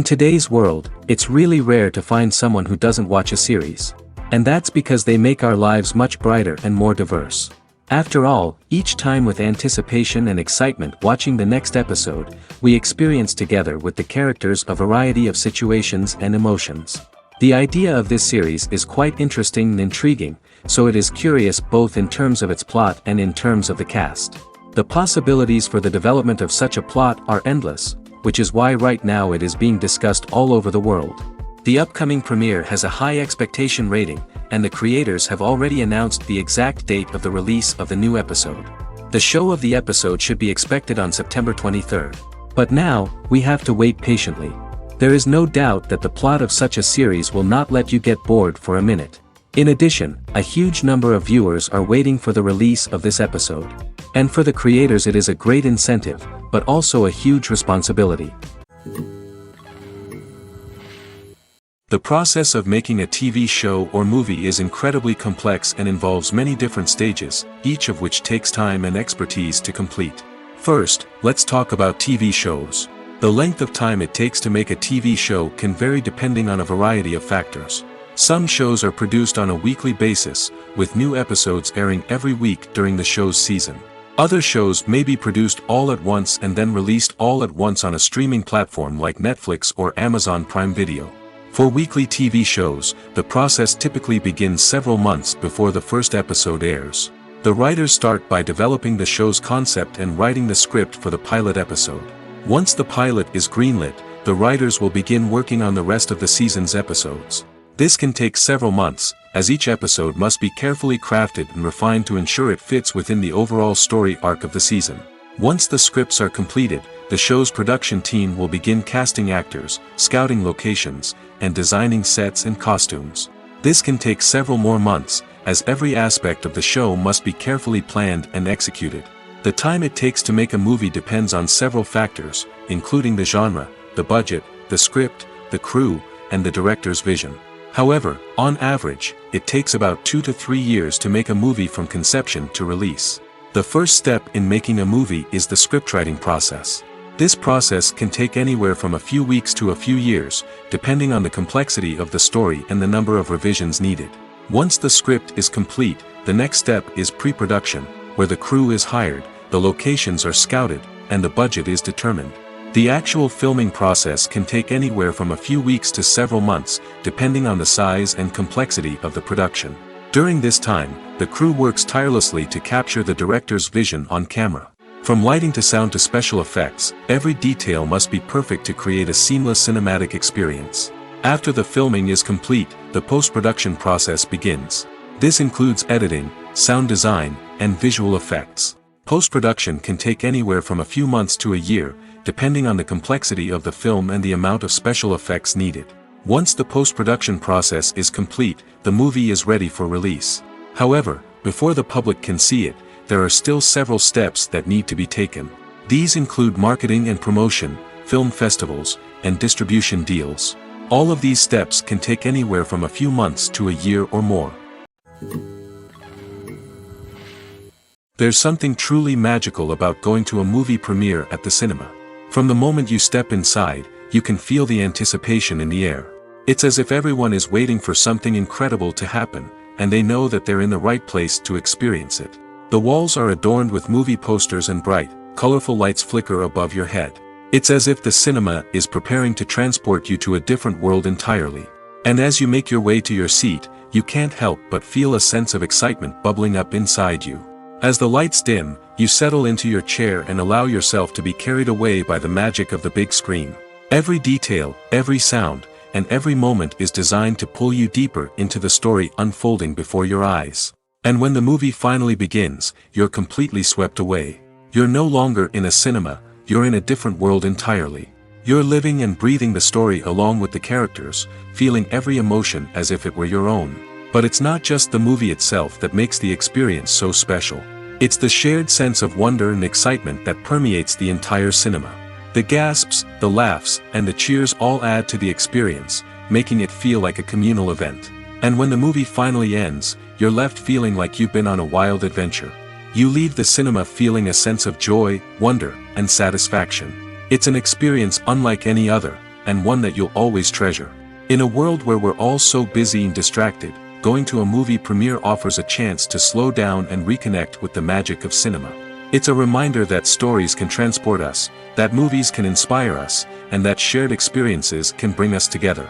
In today's world, it's really rare to find someone who doesn't watch a series. And that's because they make our lives much brighter and more diverse. After all, each time with anticipation and excitement watching the next episode, we experience together with the characters a variety of situations and emotions. The idea of this series is quite interesting and intriguing, so it is curious both in terms of its plot and in terms of the cast. The possibilities for the development of such a plot are endless, which is why right now it is being discussed all over the world. The upcoming premiere has a high expectation rating, and the creators have already announced the exact date of the release of the new episode. The show of the episode should be expected on September 23rd. But now, we have to wait patiently. There is no doubt that the plot of such a series will not let you get bored for a minute. In addition, a huge number of viewers are waiting for the release of this episode. And for the creators it is a great incentive, but also a huge responsibility. The process of making a TV show or movie is incredibly complex and involves many different stages, each of which takes time and expertise to complete. First, let's talk about TV shows. The length of time it takes to make a TV show can vary depending on a variety of factors. Some shows are produced on a weekly basis, with new episodes airing every week during the show's season. Other shows may be produced all at once and then released all at once on a streaming platform like Netflix or Amazon Prime Video. For weekly TV shows, the process typically begins several months before the first episode airs. The writers start by developing the show's concept and writing the script for the pilot episode. Once the pilot is greenlit, the writers will begin working on the rest of the season's episodes. This can take several months, as each episode must be carefully crafted and refined to ensure it fits within the overall story arc of the season. Once the scripts are completed, the show's production team will begin casting actors, scouting locations, and designing sets and costumes. This can take several more months, as every aspect of the show must be carefully planned and executed. The time it takes to make a movie depends on several factors, including the genre, the budget, the script, the crew, and the director's vision. However, on average, it takes about 2 to 3 years to make a movie from conception to release. The first step in making a movie is the scriptwriting process. This process can take anywhere from a few weeks to a few years, depending on the complexity of the story and the number of revisions needed. Once the script is complete, the next step is pre-production, where the crew is hired, the locations are scouted, and the budget is determined. The actual filming process can take anywhere from a few weeks to several months, depending on the size and complexity of the production. During this time, the crew works tirelessly to capture the director's vision on camera. From lighting to sound to special effects, every detail must be perfect to create a seamless cinematic experience. After the filming is complete, the post-production process begins. This includes editing, sound design, and visual effects. Post-production can take anywhere from a few months to a year, depending on the complexity of the film and the amount of special effects needed. Once the post-production process is complete, the movie is ready for release. However, before the public can see it, there are still several steps that need to be taken. These include marketing and promotion, film festivals, and distribution deals. All of these steps can take anywhere from a few months to a year or more. There's something truly magical about going to a movie premiere at the cinema. From the moment you step inside, you can feel the anticipation in the air. It's as if everyone is waiting for something incredible to happen, and they know that they're in the right place to experience it. The walls are adorned with movie posters and bright, colorful lights flicker above your head. It's as if the cinema is preparing to transport you to a different world entirely. And as you make your way to your seat, you can't help but feel a sense of excitement bubbling up inside you. As the lights dim, you settle into your chair and allow yourself to be carried away by the magic of the big screen. Every detail, every sound, and every moment is designed to pull you deeper into the story unfolding before your eyes. And when the movie finally begins, you're completely swept away. You're no longer in a cinema, you're in a different world entirely. You're living and breathing the story along with the characters, feeling every emotion as if it were your own. But it's not just the movie itself that makes the experience so special. It's the shared sense of wonder and excitement that permeates the entire cinema. The gasps, the laughs, and the cheers all add to the experience, making it feel like a communal event. And when the movie finally ends, you're left feeling like you've been on a wild adventure. You leave the cinema feeling a sense of joy, wonder, and satisfaction. It's an experience unlike any other, and one that you'll always treasure. In a world where we're all so busy and distracted, going to a movie premiere offers a chance to slow down and reconnect with the magic of cinema. It's a reminder that stories can transport us, that movies can inspire us, and that shared experiences can bring us together.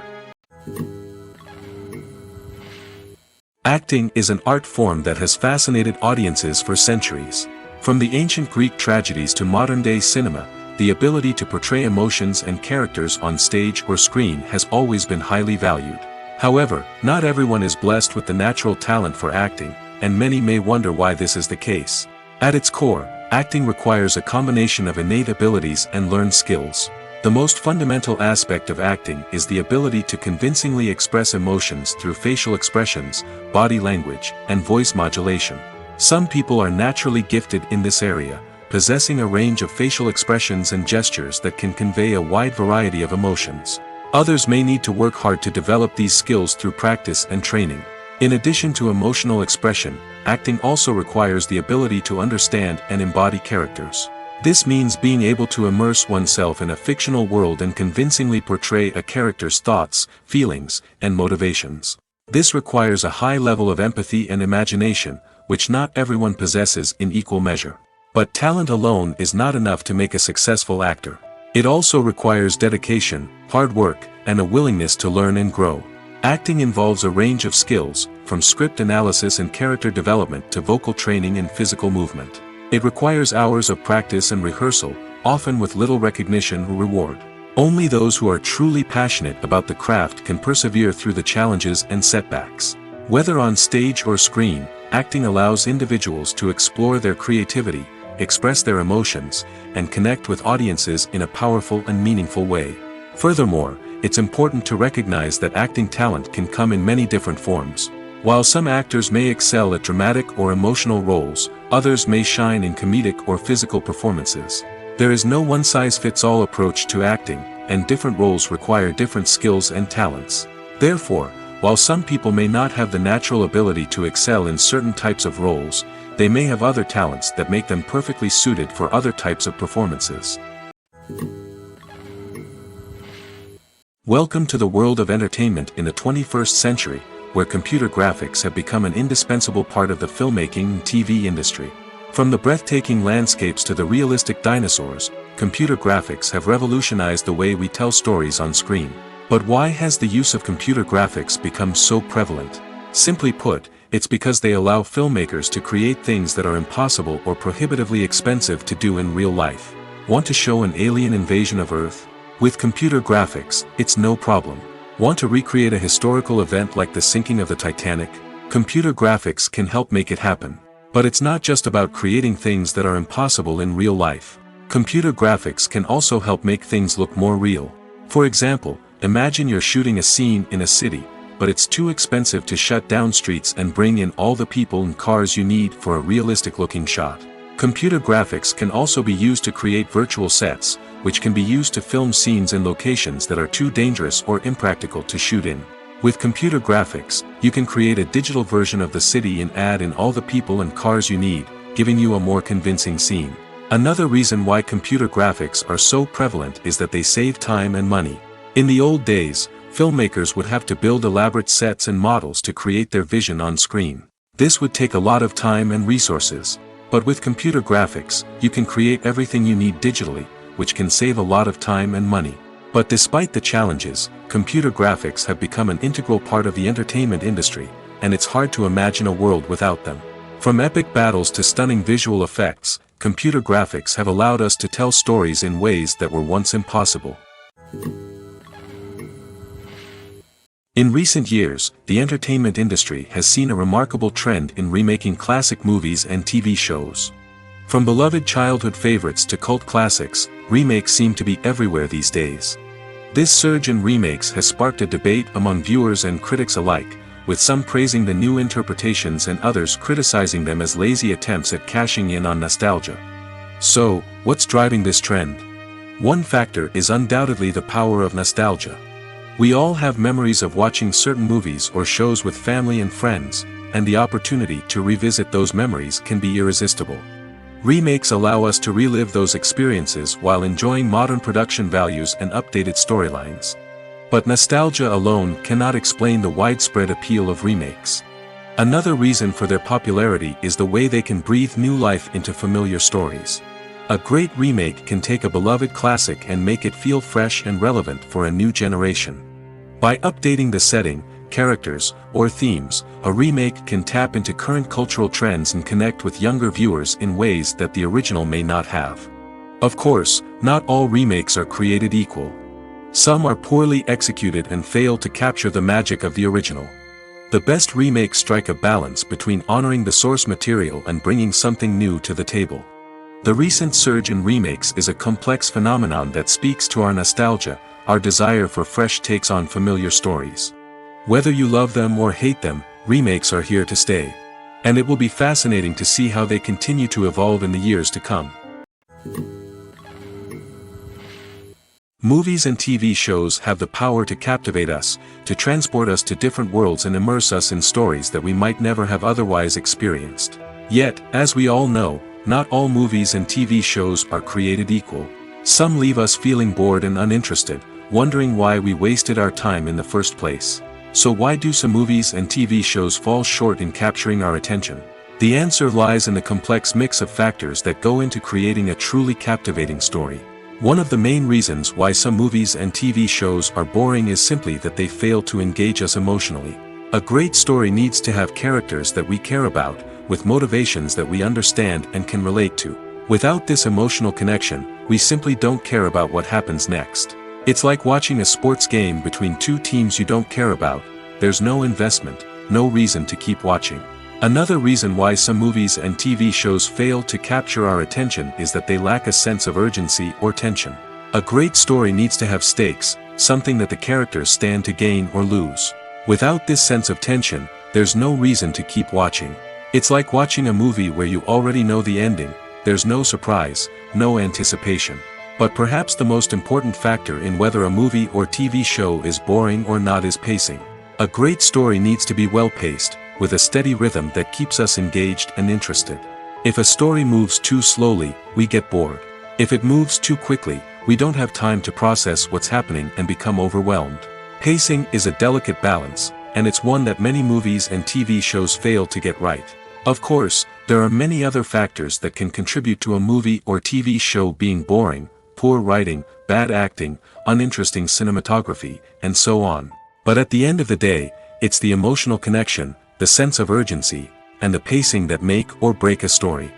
Acting is an art form that has fascinated audiences for centuries. From the ancient Greek tragedies to modern-day cinema, the ability to portray emotions and characters on stage or screen has always been highly valued. However, not everyone is blessed with the natural talent for acting, and many may wonder why this is the case. At its core, acting requires a combination of innate abilities and learned skills. The most fundamental aspect of acting is the ability to convincingly express emotions through facial expressions, body language, and voice modulation. Some people are naturally gifted in this area, possessing a range of facial expressions and gestures that can convey a wide variety of emotions. Others may need to work hard to develop these skills through practice and training. In addition to emotional expression, acting also requires the ability to understand and embody characters. This means being able to immerse oneself in a fictional world and convincingly portray a character's thoughts, feelings, and motivations. This requires a high level of empathy and imagination, which not everyone possesses in equal measure. But talent alone is not enough to make a successful actor. It also requires dedication, hard work, and a willingness to learn and grow. Acting involves a range of skills, from script analysis and character development to vocal training and physical movement. It requires hours of practice and rehearsal, often with little recognition or reward. Only those who are truly passionate about the craft can persevere through the challenges and setbacks. Whether on stage or screen, acting allows individuals to explore their creativity, express their emotions, and connect with audiences in a powerful and meaningful way. Furthermore, it's important to recognize that acting talent can come in many different forms. While some actors may excel at dramatic or emotional roles, others may shine in comedic or physical performances. There is no one-size-fits-all approach to acting, and different roles require different skills and talents. Therefore, while some people may not have the natural ability to excel in certain types of roles, they may have other talents that make them perfectly suited for other types of performances. Welcome to the world of entertainment in the 21st century, where computer graphics have become an indispensable part of the filmmaking and TV industry. From the breathtaking landscapes to the realistic dinosaurs, computer graphics have revolutionized the way we tell stories on screen. But why has the use of computer graphics become so prevalent? Simply put, it's because they allow filmmakers to create things that are impossible or prohibitively expensive to do in real life. Want to show an alien invasion of Earth? With computer graphics, it's no problem. Want to recreate a historical event like the sinking of the Titanic? Computer graphics can help make it happen. But it's not just about creating things that are impossible in real life. Computer graphics can also help make things look more real. For example, imagine you're shooting a scene in a city, but it's too expensive to shut down streets and bring in all the people and cars you need for a realistic-looking shot. Computer graphics can also be used to create virtual sets, which can be used to film scenes in locations that are too dangerous or impractical to shoot in. With computer graphics, you can create a digital version of the city and add in all the people and cars you need, giving you a more convincing scene. Another reason why computer graphics are so prevalent is that they save time and money. In the old days, filmmakers would have to build elaborate sets and models to create their vision on screen. This would take a lot of time and resources. But with computer graphics, you can create everything you need digitally, which can save a lot of time and money. But despite the challenges, computer graphics have become an integral part of the entertainment industry, and it's hard to imagine a world without them. From epic battles to stunning visual effects, computer graphics have allowed us to tell stories in ways that were once impossible. In recent years, the entertainment industry has seen a remarkable trend in remaking classic movies and TV shows. From beloved childhood favorites to cult classics, remakes seem to be everywhere these days. This surge in remakes has sparked a debate among viewers and critics alike, with some praising the new interpretations and others criticizing them as lazy attempts at cashing in on nostalgia. So, what's driving this trend? One factor is undoubtedly the power of nostalgia. We all have memories of watching certain movies or shows with family and friends, and the opportunity to revisit those memories can be irresistible. Remakes allow us to relive those experiences while enjoying modern production values and updated storylines. But nostalgia alone cannot explain the widespread appeal of remakes. Another reason for their popularity is the way they can breathe new life into familiar stories. A great remake can take a beloved classic and make it feel fresh and relevant for a new generation. By updating the setting, characters, or themes, a remake can tap into current cultural trends and connect with younger viewers in ways that the original may not have. Of course, not all remakes are created equal. Some are poorly executed and fail to capture the magic of the original. The best remakes strike a balance between honoring the source material and bringing something new to the table. The recent surge in remakes is a complex phenomenon that speaks to our nostalgia, our desire for fresh takes on familiar stories. Whether you love them or hate them, remakes are here to stay. And it will be fascinating to see how they continue to evolve in the years to come. Movies and TV shows have the power to captivate us, to transport us to different worlds and immerse us in stories that we might never have otherwise experienced. Yet, as we all know, not all movies and TV shows are created equal. Some leave us feeling bored and uninterested, wondering why we wasted our time in the first place. So why do some movies and TV shows fall short in capturing our attention? The answer lies in the complex mix of factors that go into creating a truly captivating story. One of the main reasons why some movies and TV shows are boring is simply that they fail to engage us emotionally. A great story needs to have characters that we care about, with motivations that we understand and can relate to. Without this emotional connection, we simply don't care about what happens next. It's like watching a sports game between two teams you don't care about. There's no investment, no reason to keep watching. Another reason why some movies and TV shows fail to capture our attention is that they lack a sense of urgency or tension. A great story needs to have stakes, something that the characters stand to gain or lose. Without this sense of tension, there's no reason to keep watching. It's like watching a movie where you already know the ending, there's no surprise, no anticipation. But perhaps the most important factor in whether a movie or TV show is boring or not is pacing. A great story needs to be well-paced, with a steady rhythm that keeps us engaged and interested. If a story moves too slowly, we get bored. If it moves too quickly, we don't have time to process what's happening and become overwhelmed. Pacing is a delicate balance, and it's one that many movies and TV shows fail to get right. Of course, there are many other factors that can contribute to a movie or TV show being boring: poor writing, bad acting, uninteresting cinematography, and so on. But at the end of the day, it's the emotional connection, the sense of urgency, and the pacing that make or break a story.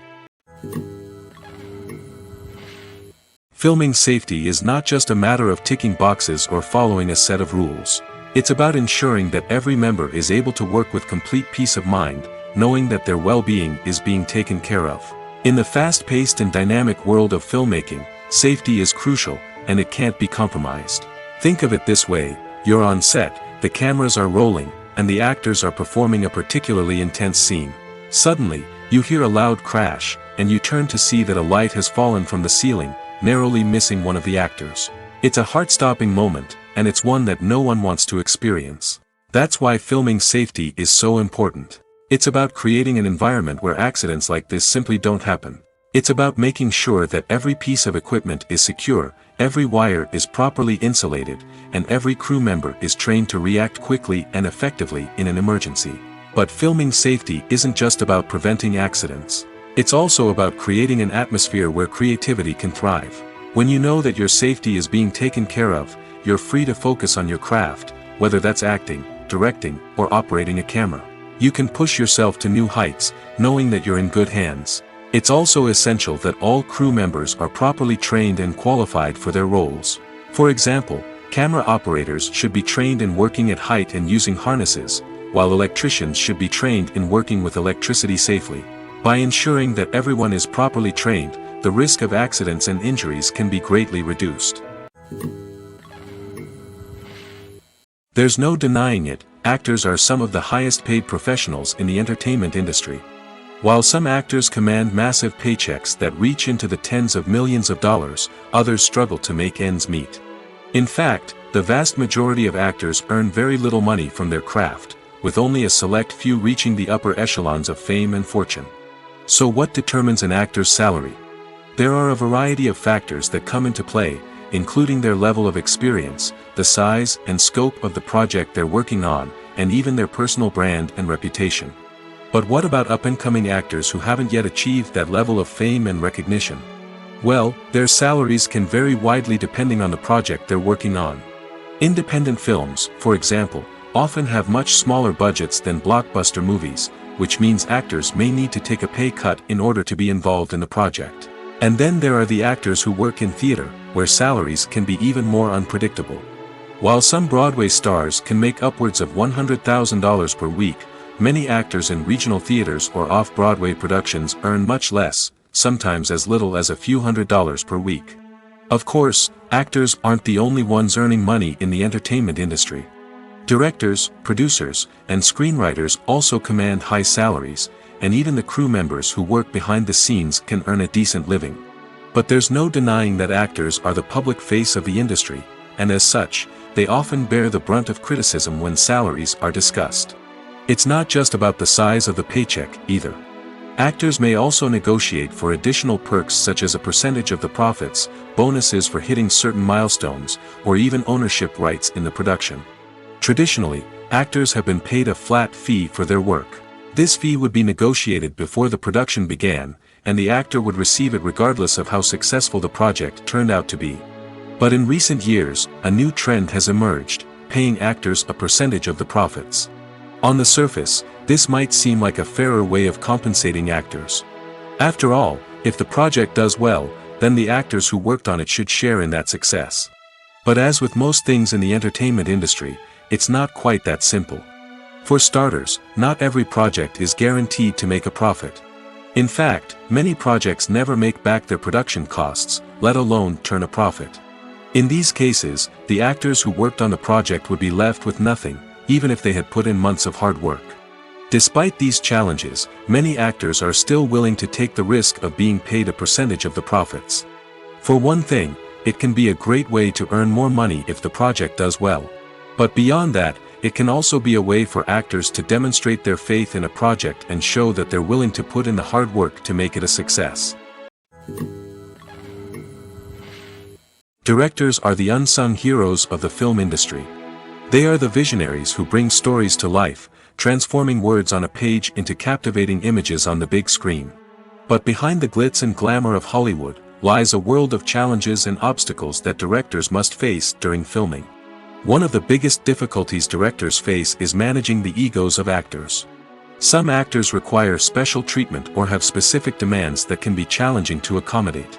Filming safety is not just a matter of ticking boxes or following a set of rules. It's about ensuring that every member is able to work with complete peace of mind, knowing that their well-being is being taken care of. In the fast-paced and dynamic world of filmmaking, safety is crucial, and it can't be compromised. Think of it this way: you're on set, the cameras are rolling, and the actors are performing a particularly intense scene. Suddenly, you hear a loud crash, and you turn to see that a light has fallen from the ceiling, narrowly missing one of the actors. It's a heart-stopping moment, and it's one that no one wants to experience. That's why filming safety is so important. It's about creating an environment where accidents like this simply don't happen. It's about making sure that every piece of equipment is secure, every wire is properly insulated, and every crew member is trained to react quickly and effectively in an emergency. But filming safety isn't just about preventing accidents. It's also about creating an atmosphere where creativity can thrive. When you know that your safety is being taken care of, you're free to focus on your craft, whether that's acting, directing, or operating a camera. You can push yourself to new heights, knowing that you're in good hands. It's also essential that all crew members are properly trained and qualified for their roles. For example, camera operators should be trained in working at height and using harnesses, while electricians should be trained in working with electricity safely. By ensuring that everyone is properly trained, the risk of accidents and injuries can be greatly reduced. There's no denying it, actors are some of the highest paid professionals in the entertainment industry. While some actors command massive paychecks that reach into the tens of millions of dollars, others struggle to make ends meet. In fact, the vast majority of actors earn very little money from their craft, with only a select few reaching the upper echelons of fame and fortune. So what determines an actor's salary? There are a variety of factors that come into play, including their level of experience, the size and scope of the project they're working on, and even their personal brand and reputation. But what about up-and-coming actors who haven't yet achieved that level of fame and recognition? Well, their salaries can vary widely depending on the project they're working on. Independent films, for example, often have much smaller budgets than blockbuster movies, which means actors may need to take a pay cut in order to be involved in the project. And then there are the actors who work in theater, where salaries can be even more unpredictable. While some Broadway stars can make upwards of $100,000 per week, many actors in regional theaters or off-Broadway productions earn much less, sometimes as little as a few $100s per week. Of course, actors aren't the only ones earning money in the entertainment industry. Directors, producers, and screenwriters also command high salaries, and even the crew members who work behind the scenes can earn a decent living. But there's no denying that actors are the public face of the industry, and as such, they often bear the brunt of criticism when salaries are discussed. It's not just about the size of the paycheck, either. Actors may also negotiate for additional perks such as a percentage of the profits, bonuses for hitting certain milestones, or even ownership rights in the production. Traditionally, actors have been paid a flat fee for their work. This fee would be negotiated before the production began, and the actor would receive it regardless of how successful the project turned out to be. But in recent years, a new trend has emerged, paying actors a percentage of the profits. On the surface, this might seem like a fairer way of compensating actors. After all, if the project does well, then the actors who worked on it should share in that success. But as with most things in the entertainment industry, it's not quite that simple. For starters, not every project is guaranteed to make a profit. In fact, many projects never make back their production costs, let alone turn a profit. In these cases, the actors who worked on the project would be left with nothing, even if they had put in months of hard work. Despite these challenges, many actors are still willing to take the risk of being paid a percentage of the profits. For one thing, it can be a great way to earn more money if the project does well. But beyond that, it can also be a way for actors to demonstrate their faith in a project and show that they're willing to put in the hard work to make it a success. Directors are the unsung heroes of the film industry. They are the visionaries who bring stories to life, transforming words on a page into captivating images on the big screen. But behind the glitz and glamour of Hollywood lies a world of challenges and obstacles that directors must face during filming. One of the biggest difficulties directors face is managing the egos of actors. Some actors require special treatment or have specific demands that can be challenging to accommodate.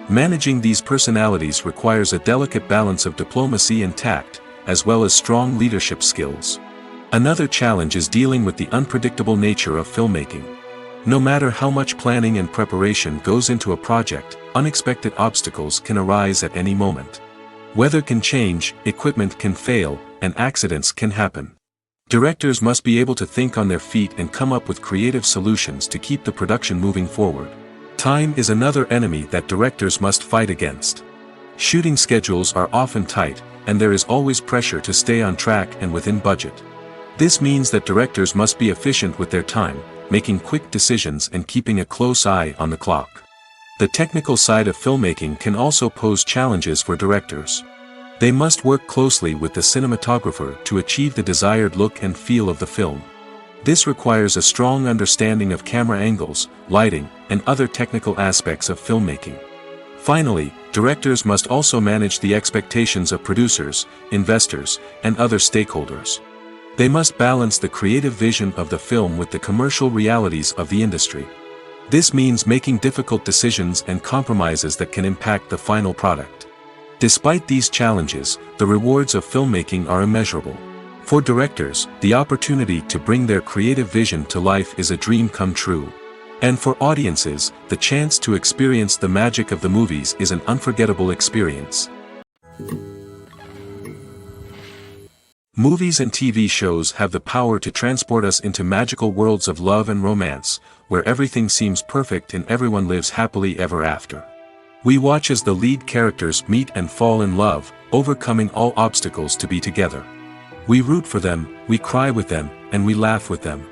Managing these personalities requires a delicate balance of diplomacy and tact, as well as strong leadership skills. Another challenge is dealing with the unpredictable nature of filmmaking. No matter how much planning and preparation goes into a project, unexpected obstacles can arise at any moment. Weather can change, equipment can fail, and accidents can happen. Directors must be able to think on their feet and come up with creative solutions to keep the production moving forward. Time is another enemy that directors must fight against. Shooting schedules are often tight, and there is always pressure to stay on track and within budget. This means that directors must be efficient with their time, making quick decisions and keeping a close eye on the clock. The technical side of filmmaking can also pose challenges for directors. They must work closely with the cinematographer to achieve the desired look and feel of the film. This requires a strong understanding of camera angles, lighting, and other technical aspects of filmmaking. Finally, directors must also manage the expectations of producers, investors, and other stakeholders. They must balance the creative vision of the film with the commercial realities of the industry. This means making difficult decisions and compromises that can impact the final product. Despite these challenges, the rewards of filmmaking are immeasurable. For directors, the opportunity to bring their creative vision to life is a dream come true. And for audiences, the chance to experience the magic of the movies is an unforgettable experience. Movies and TV shows have the power to transport us into magical worlds of love and romance, where everything seems perfect and everyone lives happily ever after. We watch as the lead characters meet and fall in love, overcoming all obstacles to be together. We root for them, we cry with them, and we laugh with them.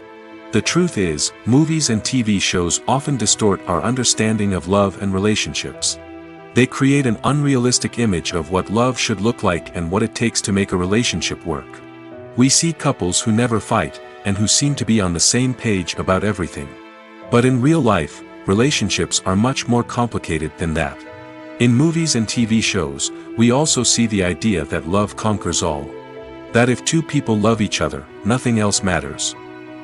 The truth is, movies and TV shows often distort our understanding of love and relationships. They create an unrealistic image of what love should look like and what it takes to make a relationship work. We see couples who never fight, and who seem to be on the same page about everything. But in real life, relationships are much more complicated than that. In movies and TV shows, we also see the idea that love conquers all. That if two people love each other, nothing else matters.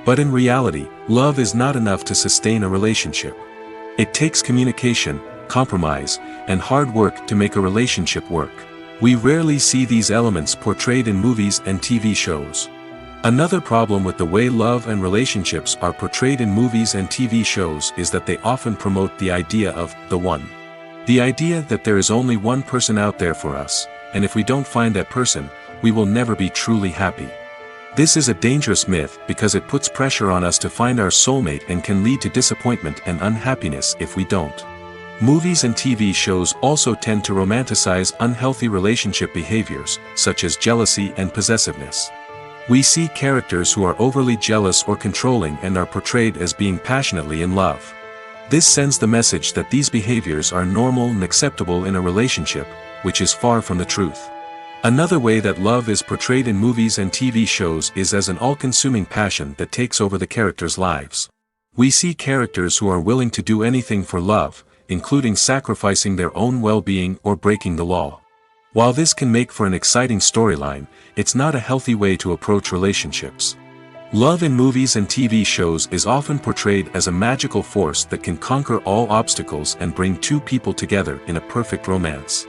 But in reality, love is not enough to sustain a relationship. It takes communication, compromise, and hard work to make a relationship work. We rarely see these elements portrayed in movies and TV shows. Another problem with the way love and relationships are portrayed in movies and TV shows is that they often promote the idea of the one. The idea that there is only one person out there for us, and if we don't find that person, we will never be truly happy. This is a dangerous myth because it puts pressure on us to find our soulmate and can lead to disappointment and unhappiness if we don't. Movies and TV shows also tend to romanticize unhealthy relationship behaviors, such as jealousy and possessiveness. We see characters who are overly jealous or controlling and are portrayed as being passionately in love. This sends the message that these behaviors are normal and acceptable in a relationship, which is far from the truth. Another way that love is portrayed in movies and TV shows is as an all-consuming passion that takes over the characters' lives. We see characters who are willing to do anything for love, including sacrificing their own well-being or breaking the law. While this can make for an exciting storyline, it's not a healthy way to approach relationships. Love in movies and TV shows is often portrayed as a magical force that can conquer all obstacles and bring two people together in a perfect romance.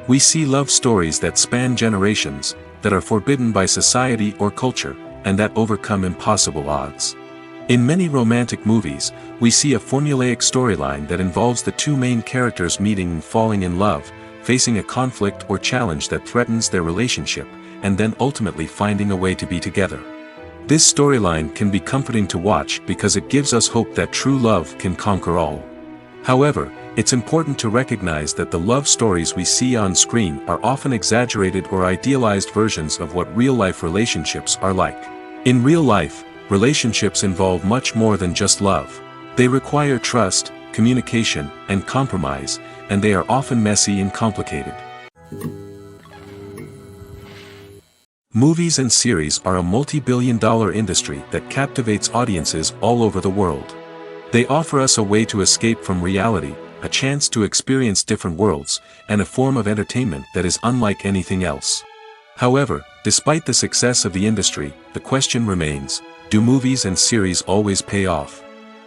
We see love stories that span generations, that are forbidden by society or culture, and that overcome impossible odds. In many romantic movies, we see a formulaic storyline that involves the two main characters meeting and falling in love, facing a conflict or challenge that threatens their relationship, and then ultimately finding a way to be together. This storyline can be comforting to watch because it gives us hope that true love can conquer all. However, it's important to recognize that the love stories we see on screen are often exaggerated or idealized versions of what real-life relationships are like. In real life, relationships involve much more than just love. They require trust, communication, and compromise, and they are often messy and complicated. Movies and series are a multi-billion-dollar industry that captivates audiences all over the world. They offer us a way to escape from reality, a chance to experience different worlds, and a form of entertainment that is unlike anything else. However, despite the success of the industry, the question remains, do movies and series always pay off?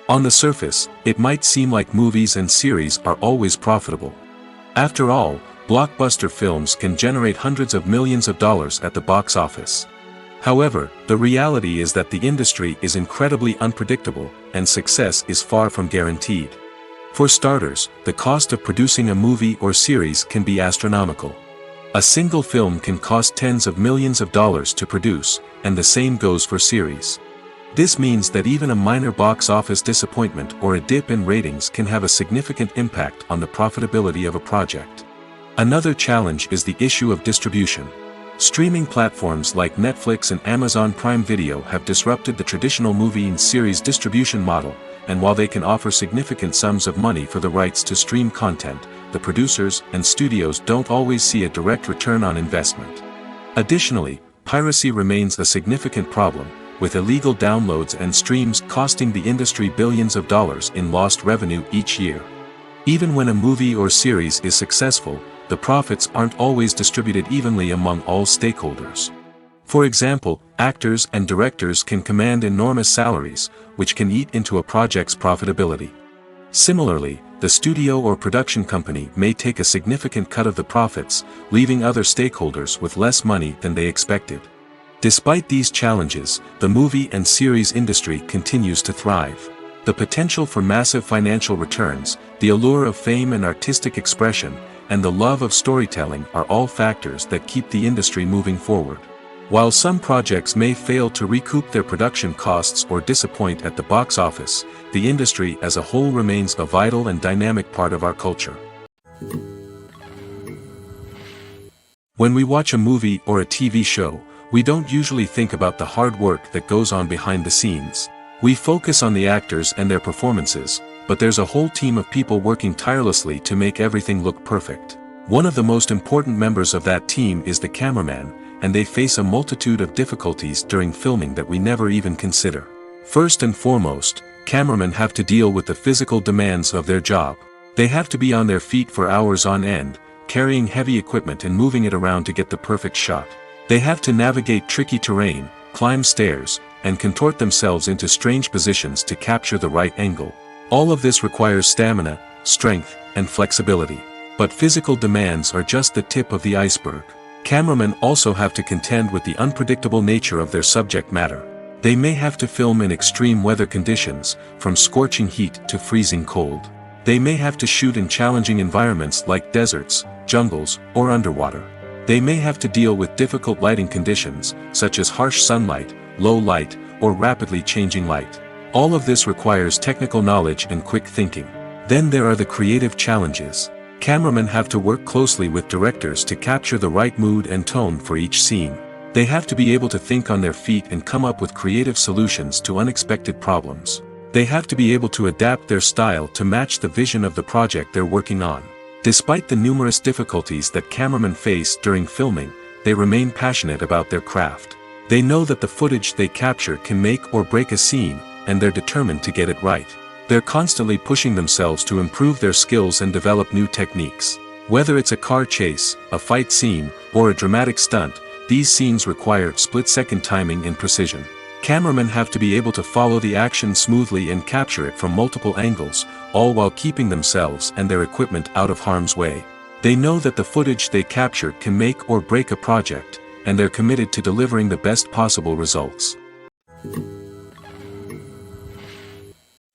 On the surface, it might seem like movies and series are always profitable. After all, blockbuster films can generate hundreds of millions of dollars at the box office. However, the reality is that the industry is incredibly unpredictable, and success is far from guaranteed. For starters, the cost of producing a movie or series can be astronomical. A single film can cost tens of millions of dollars to produce, and the same goes for series. This means that even a minor box office disappointment or a dip in ratings can have a significant impact on the profitability of a project. Another challenge is the issue of distribution. Streaming platforms like Netflix and Amazon Prime Video have disrupted the traditional movie and series distribution model, and while they can offer significant sums of money for the rights to stream content, the producers and studios don't always see a direct return on investment. Additionally, piracy remains a significant problem, with illegal downloads and streams costing the industry billions of dollars in lost revenue each year. Even when a movie or series is successful, the profits aren't always distributed evenly among all stakeholders. For example, actors and directors can command enormous salaries, which can eat into a project's profitability. Similarly, the studio or production company may take a significant cut of the profits, leaving other stakeholders with less money than they expected. Despite these challenges, the movie and series industry continues to thrive. The potential for massive financial returns, the allure of fame and artistic expression, and the love of storytelling are all factors that keep the industry moving forward. While some projects may fail to recoup their production costs or disappoint at the box office, the industry as a whole remains a vital and dynamic part of our culture. When we watch a movie or a TV show, we don't usually think about the hard work that goes on behind the scenes. We focus on the actors and their performances, but there's a whole team of people working tirelessly to make everything look perfect. One of the most important members of that team is the cameraman, and they face a multitude of difficulties during filming that we never even consider. First and foremost, cameramen have to deal with the physical demands of their job. They have to be on their feet for hours on end, carrying heavy equipment and moving it around to get the perfect shot. They have to navigate tricky terrain, climb stairs, and contort themselves into strange positions to capture the right angle. All of this requires stamina, strength, and flexibility. But physical demands are just the tip of the iceberg. Cameramen also have to contend with the unpredictable nature of their subject matter. They may have to film in extreme weather conditions, from scorching heat to freezing cold. They may have to shoot in challenging environments like deserts, jungles, or underwater. They may have to deal with difficult lighting conditions, such as harsh sunlight, low light, or rapidly changing light. All of this requires technical knowledge and quick thinking. Then there are the creative challenges. Cameramen have to work closely with directors to capture the right mood and tone for each scene. They have to be able to think on their feet and come up with creative solutions to unexpected problems. They have to be able to adapt their style to match the vision of the project they're working on. Despite the numerous difficulties that cameramen face during filming, they remain passionate about their craft. They know that the footage they capture can make or break a scene, and they're determined to get it right. They're constantly pushing themselves to improve their skills and develop new techniques. Whether it's a car chase, a fight scene, or a dramatic stunt, these scenes require split-second timing and precision. Cameramen have to be able to follow the action smoothly and capture it from multiple angles, all while keeping themselves and their equipment out of harm's way. They know that the footage they capture can make or break a project, and they're committed to delivering the best possible results.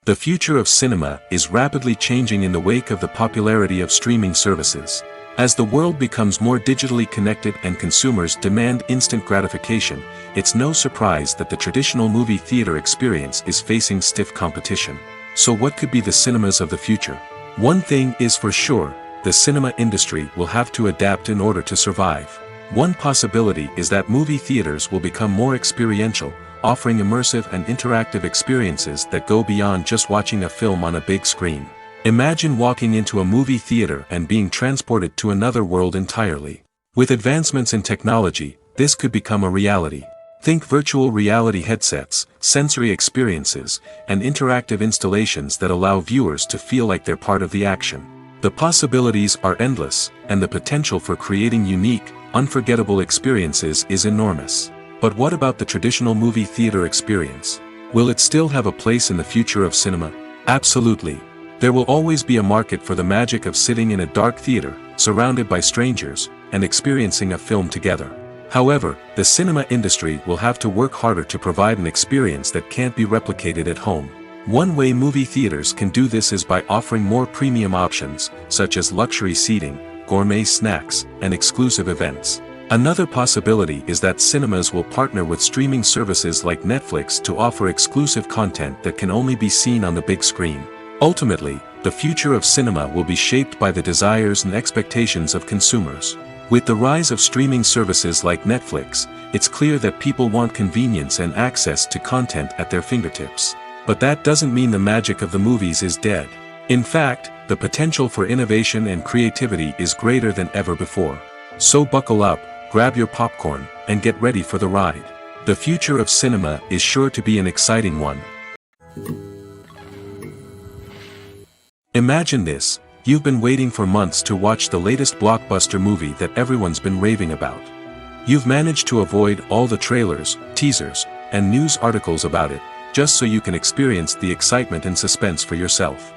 The future of cinema is rapidly changing in the wake of the popularity of streaming services. As the world becomes more digitally connected and consumers demand instant gratification, it's no surprise that the traditional movie theater experience is facing stiff competition. So what could be the cinemas of the future? One thing is for sure, the cinema industry will have to adapt in order to survive. One possibility is that movie theaters will become more experiential, offering immersive and interactive experiences that go beyond just watching a film on a big screen. Imagine walking into a movie theater and being transported to another world entirely. With advancements in technology, this could become a reality. Think virtual reality headsets, sensory experiences, and interactive installations that allow viewers to feel like they're part of the action. The possibilities are endless, and the potential for creating unique, unforgettable experiences is enormous. But what about the traditional movie theater experience? Will it still have a place in the future of cinema? Absolutely. There will always be a market for the magic of sitting in a dark theater, surrounded by strangers, and experiencing a film together. However, the cinema industry will have to work harder to provide an experience that can't be replicated at home. One way movie theaters can do this is by offering more premium options, such as luxury seating, gourmet snacks, and exclusive events. Another possibility is that cinemas will partner with streaming services like Netflix to offer exclusive content that can only be seen on the big screen. Ultimately, the future of cinema will be shaped by the desires and expectations of consumers. With the rise of streaming services like Netflix, it's clear that people want convenience and access to content at their fingertips. But that doesn't mean the magic of the movies is dead. In fact, the potential for innovation and creativity is greater than ever before. So buckle up, grab your popcorn, and get ready for the ride. The future of cinema is sure to be an exciting one. Imagine this, you've been waiting for months to watch the latest blockbuster movie that everyone's been raving about. You've managed to avoid all the trailers, teasers, and news articles about it, just so you can experience the excitement and suspense for yourself.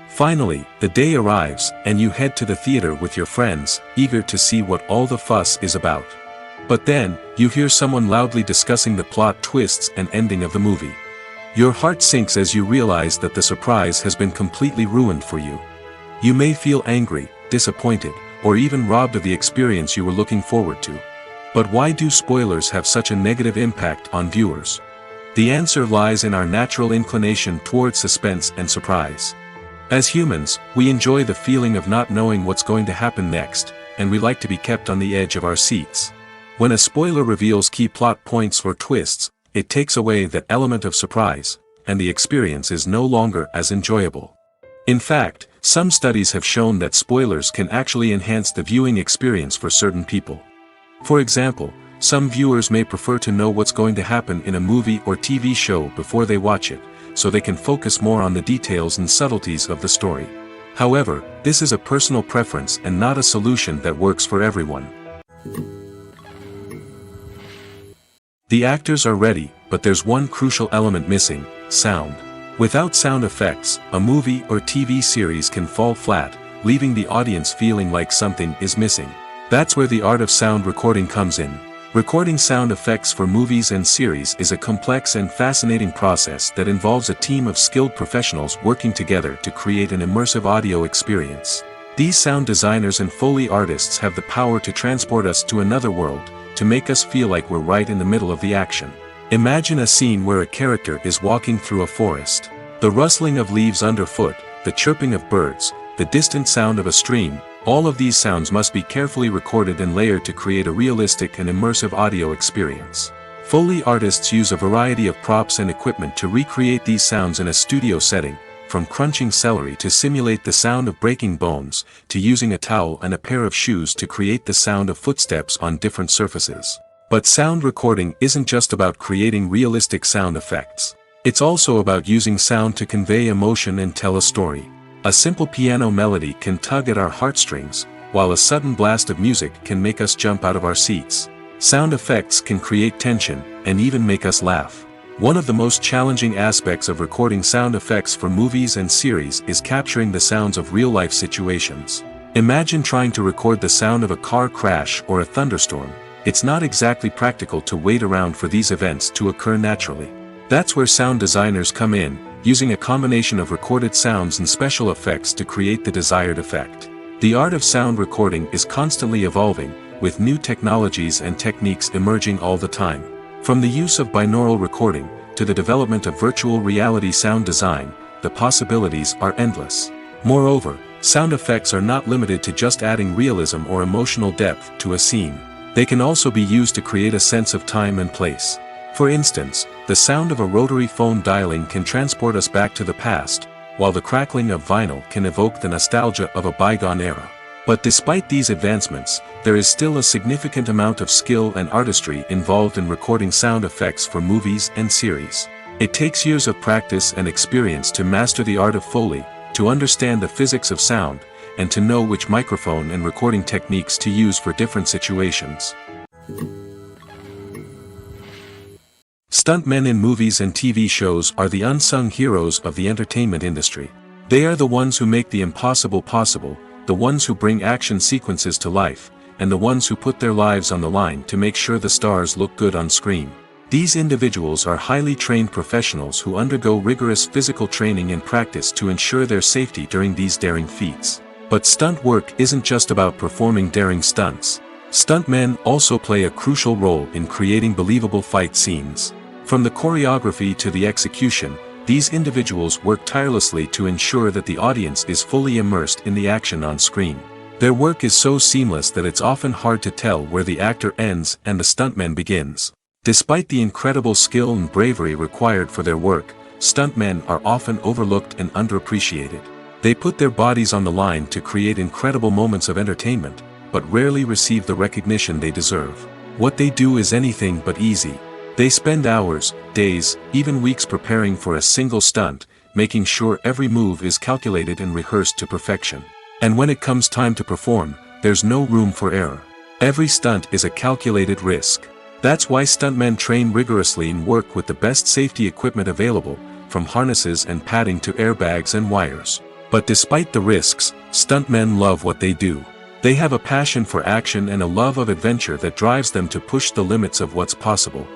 Finally, the day arrives, and you head to the theater with your friends, eager to see what all the fuss is about. But then, you hear someone loudly discussing the plot twists and ending of the movie. Your heart sinks as you realize that the surprise has been completely ruined for you. You may feel angry, disappointed, or even robbed of the experience you were looking forward to. But why do spoilers have such a negative impact on viewers? The answer lies in our natural inclination towards suspense and surprise. As humans, we enjoy the feeling of not knowing what's going to happen next, and we like to be kept on the edge of our seats. When a spoiler reveals key plot points or twists, it takes away that element of surprise, and the experience is no longer as enjoyable. In fact, some studies have shown that spoilers can actually enhance the viewing experience for certain people. For example, some viewers may prefer to know what's going to happen in a movie or TV show before they watch it, so they can focus more on the details and subtleties of the story. However, this is a personal preference and not a solution that works for everyone. The actors are ready, but there's one crucial element missing: sound. Without sound effects, a movie or TV series can fall flat, leaving the audience feeling like something is missing. That's where the art of sound recording comes in. Recording sound effects for movies and series is a complex and fascinating process that involves a team of skilled professionals working together to create an immersive audio experience. These sound designers and Foley artists have the power to transport us to another world, to make us feel like we're right in the middle of the action. Imagine a scene where a character is walking through a forest. The rustling of leaves underfoot, the chirping of birds, the distant sound of a stream, all of these sounds must be carefully recorded and layered to create a realistic and immersive audio experience. Foley artists use a variety of props and equipment to recreate these sounds in a studio setting, from crunching celery to simulate the sound of breaking bones, to using a towel and a pair of shoes to create the sound of footsteps on different surfaces. But sound recording isn't just about creating realistic sound effects. It's also about using sound to convey emotion and tell a story. A simple piano melody can tug at our heartstrings, while a sudden blast of music can make us jump out of our seats. Sound effects can create tension, and even make us laugh. One of the most challenging aspects of recording sound effects for movies and series is capturing the sounds of real-life situations. Imagine trying to record the sound of a car crash or a thunderstorm. It's not exactly practical to wait around for these events to occur naturally. That's where sound designers come in, using a combination of recorded sounds and special effects to create the desired effect. The art of sound recording is constantly evolving, with new technologies and techniques emerging all the time. From the use of binaural recording, to the development of virtual reality sound design, the possibilities are endless. Moreover, sound effects are not limited to just adding realism or emotional depth to a scene. They can also be used to create a sense of time and place. For instance, the sound of a rotary phone dialing can transport us back to the past, while the crackling of vinyl can evoke the nostalgia of a bygone era. But despite these advancements, there is still a significant amount of skill and artistry involved in recording sound effects for movies and series. It takes years of practice and experience to master the art of Foley, to understand the physics of sound, and to know which microphone and recording techniques to use for different situations. Stuntmen in movies and TV shows are the unsung heroes of the entertainment industry. They are the ones who make the impossible possible, the ones who bring action sequences to life, and the ones who put their lives on the line to make sure the stars look good on screen. These individuals are highly trained professionals who undergo rigorous physical training and practice to ensure their safety during these daring feats. But stunt work isn't just about performing daring stunts. Stuntmen also play a crucial role in creating believable fight scenes. From the choreography to the execution, these individuals work tirelessly to ensure that the audience is fully immersed in the action on screen. Their work is so seamless that it's often hard to tell where the actor ends and the stuntman begins. Despite the incredible skill and bravery required for their work, stuntmen are often overlooked and underappreciated. They put their bodies on the line to create incredible moments of entertainment, but rarely receive the recognition they deserve. What they do is anything but easy. They spend hours, days, even weeks preparing for a single stunt, making sure every move is calculated and rehearsed to perfection. And when it comes time to perform, there's no room for error. Every stunt is a calculated risk. That's why stuntmen train rigorously and work with the best safety equipment available, from harnesses and padding to airbags and wires. But despite the risks, stuntmen love what they do. They have a passion for action and a love of adventure that drives them to push the limits of what's possible.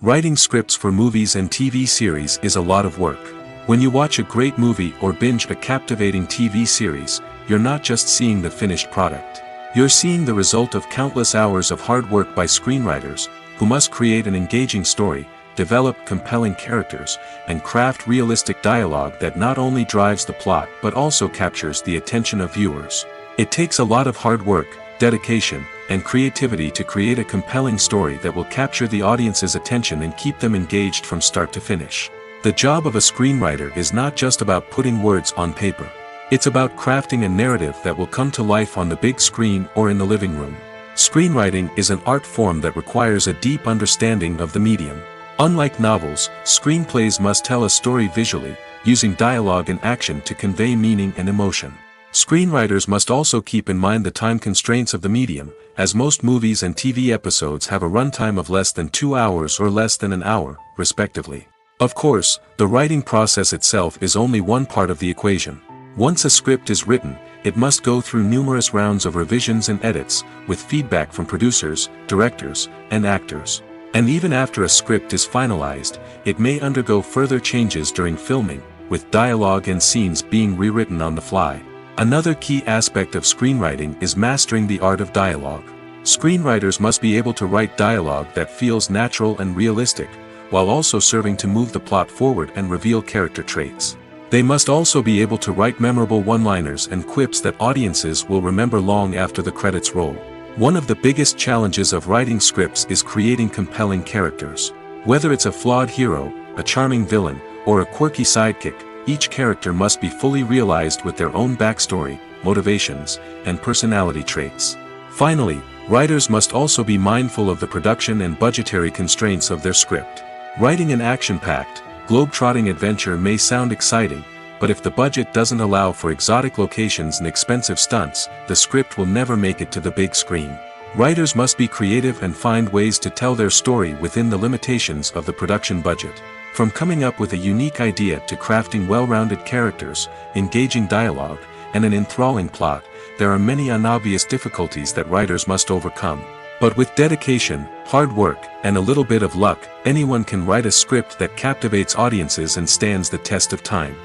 Writing scripts for movies and TV series is a lot of work. When you watch a great movie or binge a captivating TV series, you're not just seeing the finished product. You're seeing the result of countless hours of hard work by screenwriters, who must create an engaging story, develop compelling characters, and craft realistic dialogue that not only drives the plot but also captures the attention of viewers. It takes a lot of hard work, dedication, and creativity to create a compelling story that will capture the audience's attention and keep them engaged from start to finish. The job of a screenwriter is not just about putting words on paper. It's about crafting a narrative that will come to life on the big screen or in the living room. Screenwriting is an art form that requires a deep understanding of the medium. Unlike novels, screenplays must tell a story visually, using dialogue and action to convey meaning and emotion. Screenwriters must also keep in mind the time constraints of the medium, as most movies and TV episodes have a runtime of less than 2 hours or less than an hour, respectively. Of course, the writing process itself is only one part of the equation. Once a script is written, it must go through numerous rounds of revisions and edits, with feedback from producers, directors, and actors. And even after a script is finalized, it may undergo further changes during filming, with dialogue and scenes being rewritten on the fly. Another key aspect of screenwriting is mastering the art of dialogue. Screenwriters must be able to write dialogue that feels natural and realistic, while also serving to move the plot forward and reveal character traits. They must also be able to write memorable one-liners and quips that audiences will remember long after the credits roll. One of the biggest challenges of writing scripts is creating compelling characters. Whether it's a flawed hero, a charming villain, or a quirky sidekick, each character must be fully realized with their own backstory, motivations, and personality traits. Finally, writers must also be mindful of the production and budgetary constraints of their script. Writing an action-packed, globe-trotting adventure may sound exciting, but if the budget doesn't allow for exotic locations and expensive stunts, the script will never make it to the big screen. Writers must be creative and find ways to tell their story within the limitations of the production budget. From coming up with a unique idea to crafting well-rounded characters, engaging dialogue, and an enthralling plot, there are many unobvious difficulties that writers must overcome. But with dedication, hard work, and a little bit of luck, anyone can write a script that captivates audiences and stands the test of time.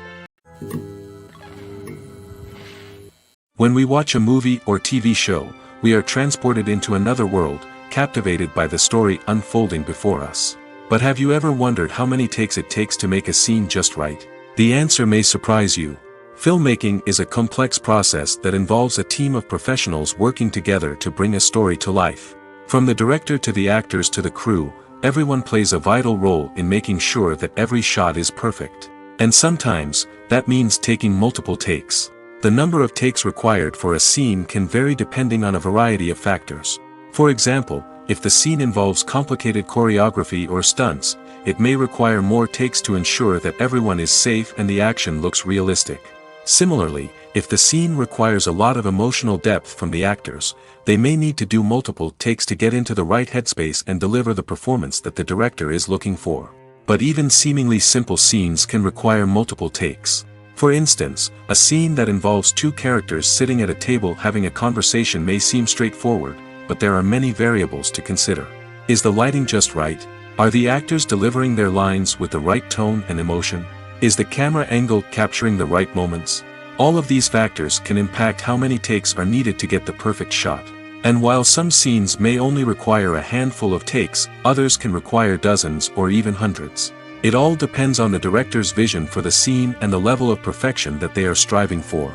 When we watch a movie or TV show, we are transported into another world, captivated by the story unfolding before us. But have you ever wondered how many takes it takes to make a scene just right? The answer may surprise you. Filmmaking is a complex process that involves a team of professionals working together to bring a story to life. From the director to the actors to the crew, everyone plays a vital role in making sure that every shot is perfect. And sometimes, that means taking multiple takes. The number of takes required for a scene can vary depending on a variety of factors. For example, if the scene involves complicated choreography or stunts, it may require more takes to ensure that everyone is safe and the action looks realistic. Similarly, if the scene requires a lot of emotional depth from the actors, they may need to do multiple takes to get into the right headspace and deliver the performance that the director is looking for. But even seemingly simple scenes can require multiple takes. For instance, a scene that involves two characters sitting at a table having a conversation may seem straightforward, but there are many variables to consider. Is the lighting just right? Are the actors delivering their lines with the right tone and emotion? Is the camera angle capturing the right moments? All of these factors can impact how many takes are needed to get the perfect shot. And while some scenes may only require a handful of takes, others can require dozens or even hundreds. It all depends on the director's vision for the scene and the level of perfection that they are striving for.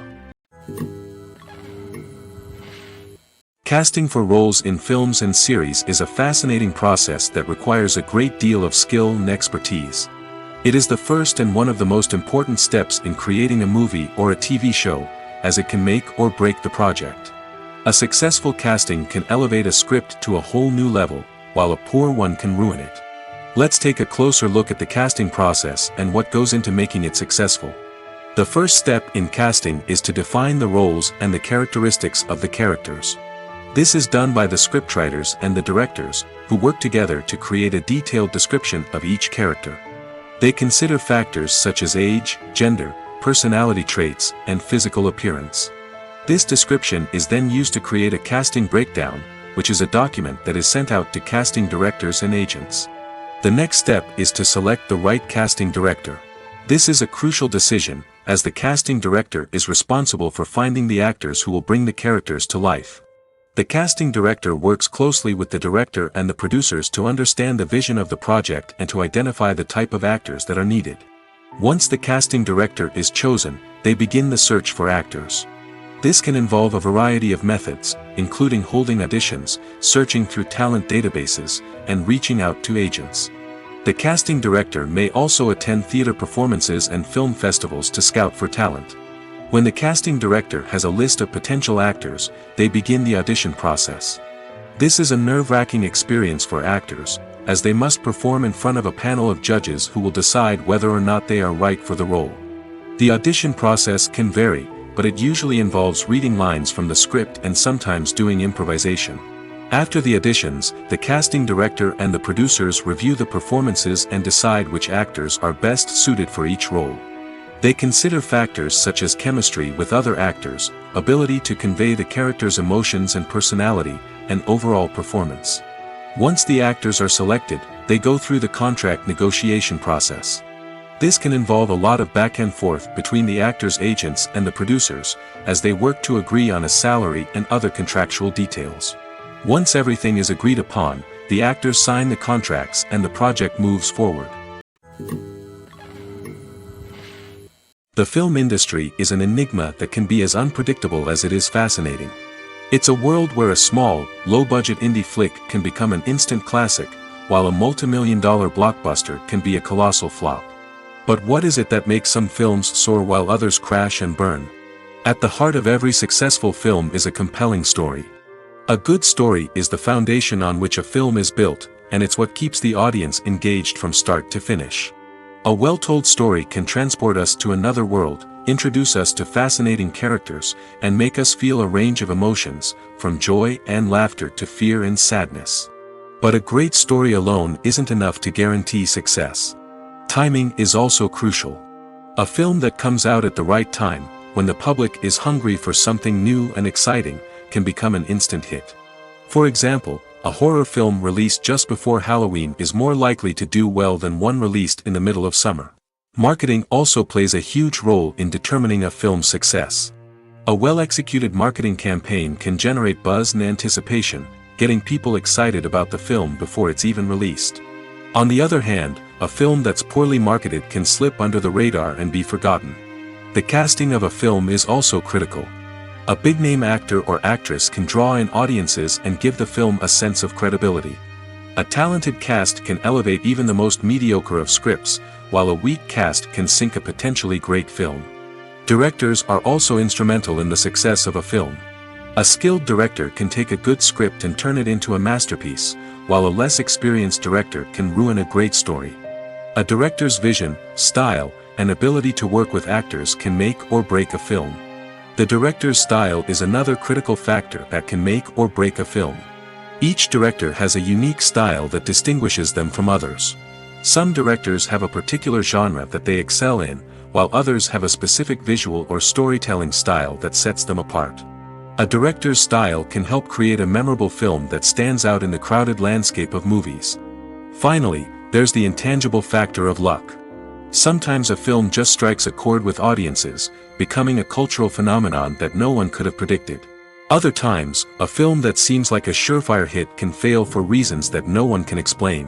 Casting for roles in films and series is a fascinating process that requires a great deal of skill and expertise. It is the first and one of the most important steps in creating a movie or a TV show, as it can make or break the project. A successful casting can elevate a script to a whole new level, while a poor one can ruin it. Let's take a closer look at the casting process and what goes into making it successful. The first step in casting is to define the roles and the characteristics of the characters. This is done by the scriptwriters and the directors, who work together to create a detailed description of each character. They consider factors such as age, gender, personality traits, and physical appearance. This description is then used to create a casting breakdown, which is a document that is sent out to casting directors and agents. The next step is to select the right casting director. This is a crucial decision, as the casting director is responsible for finding the actors who will bring the characters to life. The casting director works closely with the director and the producers to understand the vision of the project and to identify the type of actors that are needed. Once the casting director is chosen, they begin the search for actors. This can involve a variety of methods, including holding auditions, searching through talent databases, and reaching out to agents. The casting director may also attend theater performances and film festivals to scout for talent. When the casting director has a list of potential actors, they begin the audition process. This is a nerve-wracking experience for actors, as they must perform in front of a panel of judges who will decide whether or not they are right for the role. The audition process can vary, but it usually involves reading lines from the script and sometimes doing improvisation. After the auditions, the casting director and the producers review the performances and decide which actors are best suited for each role. They consider factors such as chemistry with other actors, ability to convey the character's emotions and personality, and overall performance. Once the actors are selected, they go through the contract negotiation process. This can involve a lot of back and forth between the actors' agents and the producers, as they work to agree on a salary and other contractual details. Once everything is agreed upon, the actors sign the contracts and the project moves forward. The film industry is an enigma that can be as unpredictable as it is fascinating. It's a world where a small, low-budget indie flick can become an instant classic, while a multi-million-dollar blockbuster can be a colossal flop. But what is it that makes some films soar while others crash and burn? At the heart of every successful film is a compelling story. A good story is the foundation on which a film is built, and it's what keeps the audience engaged from start to finish. A well-told story can transport us to another world, introduce us to fascinating characters, and make us feel a range of emotions, from joy and laughter to fear and sadness. But a great story alone isn't enough to guarantee success. Timing is also crucial. A film that comes out at the right time, when the public is hungry for something new and exciting, can become an instant hit. For example, a horror film released just before Halloween is more likely to do well than one released in the middle of summer. Marketing also plays a huge role in determining a film's success. A well-executed marketing campaign can generate buzz and anticipation, getting people excited about the film before it's even released. On the other hand, a film that's poorly marketed can slip under the radar and be forgotten. The casting of a film is also critical. A big-name actor or actress can draw in audiences and give the film a sense of credibility. A talented cast can elevate even the most mediocre of scripts, while a weak cast can sink a potentially great film. Directors are also instrumental in the success of a film. A skilled director can take a good script and turn it into a masterpiece, while a less experienced director can ruin a great story. A director's vision, style, and ability to work with actors can make or break a film. The director's style is another critical factor that can make or break a film. Each director has a unique style that distinguishes them from others. Some directors have a particular genre that they excel in, while others have a specific visual or storytelling style that sets them apart. A director's style can help create a memorable film that stands out in the crowded landscape of movies. Finally, there's the intangible factor of luck. Sometimes a film just strikes a chord with audiences, becoming a cultural phenomenon that no one could have predicted. Other times, a film that seems like a surefire hit can fail for reasons that no one can explain.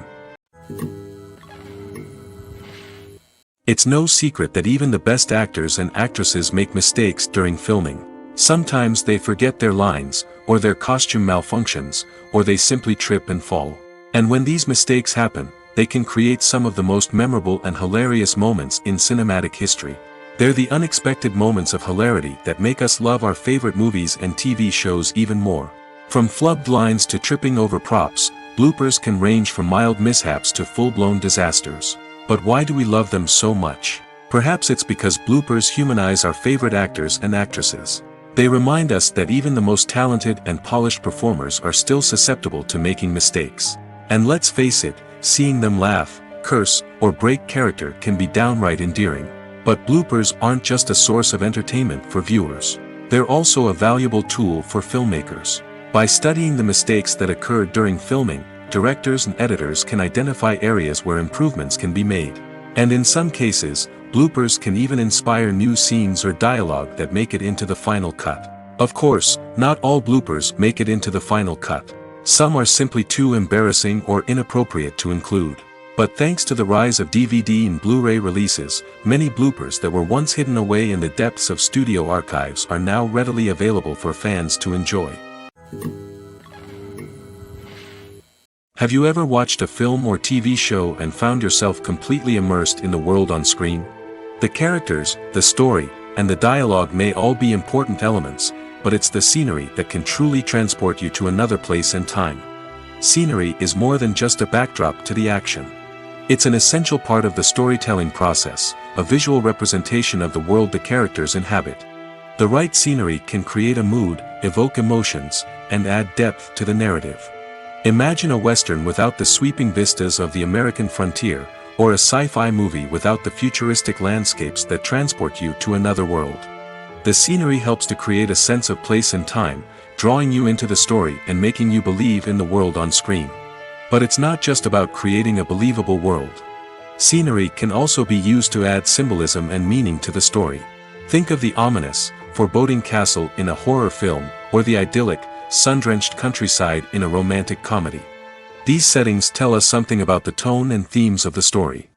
It's no secret that even the best actors and actresses make mistakes during filming. Sometimes they forget their lines, or their costume malfunctions, or they simply trip and fall. And when these mistakes happen, they can create some of the most memorable and hilarious moments in cinematic history. They're the unexpected moments of hilarity that make us love our favorite movies and TV shows even more. From flubbed lines to tripping over props, bloopers can range from mild mishaps to full-blown disasters. But why do we love them so much? Perhaps it's because bloopers humanize our favorite actors and actresses. They remind us that even the most talented and polished performers are still susceptible to making mistakes. And let's face it, seeing them laugh, curse, or break character can be downright endearing. But bloopers aren't just a source of entertainment for viewers. They're also a valuable tool for filmmakers. By studying the mistakes that occurred during filming, directors and editors can identify areas where improvements can be made. And in some cases, bloopers can even inspire new scenes or dialogue that make it into the final cut. Of course, not all bloopers make it into the final cut. Some are simply too embarrassing or inappropriate to include. But thanks to the rise of DVD and Blu-ray releases, many bloopers that were once hidden away in the depths of studio archives are now readily available for fans to enjoy. Have you ever watched a film or TV show and found yourself completely immersed in the world on screen? The characters, the story, and the dialogue may all be important elements, but it's the scenery that can truly transport you to another place and time. Scenery is more than just a backdrop to the action. It's an essential part of the storytelling process, a visual representation of the world the characters inhabit. The right scenery can create a mood, evoke emotions, and add depth to the narrative. Imagine a Western without the sweeping vistas of the American frontier, or a sci-fi movie without the futuristic landscapes that transport you to another world. The scenery helps to create a sense of place and time, drawing you into the story and making you believe in the world on screen. But it's not just about creating a believable world. Scenery can also be used to add symbolism and meaning to the story. Think of the ominous, foreboding castle in a horror film, or the idyllic, sun-drenched countryside in a romantic comedy. These settings tell us something about the tone and themes of the story.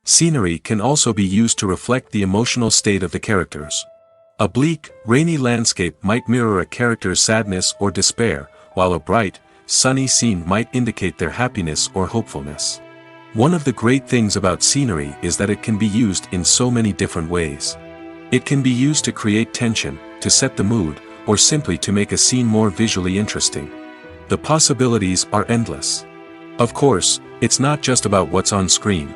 Scenery can also be used to reflect the emotional state of the characters. A bleak, rainy landscape might mirror a character's sadness or despair, while a bright, sunny scene might indicate their happiness or hopefulness. One of the great things about scenery is that it can be used in so many different ways. It can be used to create tension, to set the mood, or simply to make a scene more visually interesting. The possibilities are endless. Of course, it's not just about what's on screen.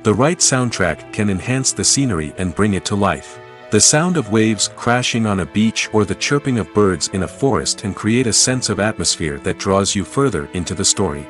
The right soundtrack can enhance the scenery and bring it to life. The sound of waves crashing on a beach or the chirping of birds in a forest can create a sense of atmosphere that draws you further into the story.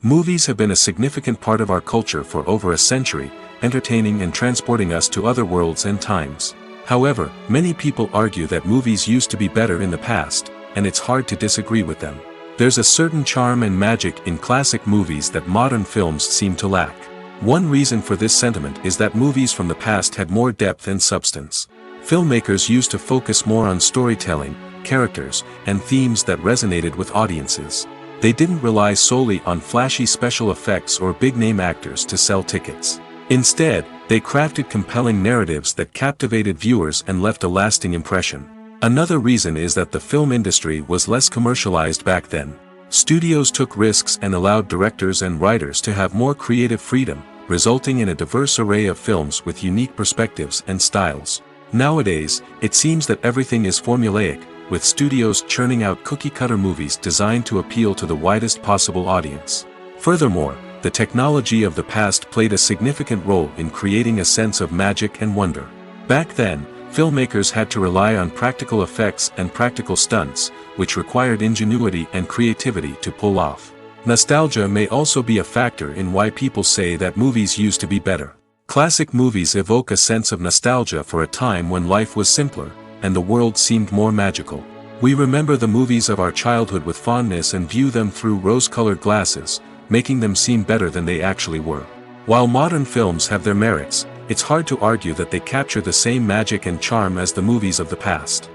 Movies have been a significant part of our culture for over a century, entertaining and transporting us to other worlds and times. However, many people argue that movies used to be better in the past, and it's hard to disagree with them. There's a certain charm and magic in classic movies that modern films seem to lack. One reason for this sentiment is that movies from the past had more depth and substance. Filmmakers used to focus more on storytelling, characters, and themes that resonated with audiences. They didn't rely solely on flashy special effects or big-name actors to sell tickets. Instead, they crafted compelling narratives that captivated viewers and left a lasting impression. Another reason is that the film industry was less commercialized back then. Studios took risks and allowed directors and writers to have more creative freedom, resulting in a diverse array of films with unique perspectives and styles. Nowadays, it seems that everything is formulaic, with studios churning out cookie-cutter movies designed to appeal to the widest possible audience. Furthermore, the technology of the past played a significant role in creating a sense of magic and wonder. Back then, filmmakers had to rely on practical effects and practical stunts, which required ingenuity and creativity to pull off. Nostalgia may also be a factor in why people say that movies used to be better. Classic movies evoke a sense of nostalgia for a time when life was simpler, and the world seemed more magical. We remember the movies of our childhood with fondness and view them through rose-colored glasses, making them seem better than they actually were. While modern films have their merits, it's hard to argue that they capture the same magic and charm as the movies of the past.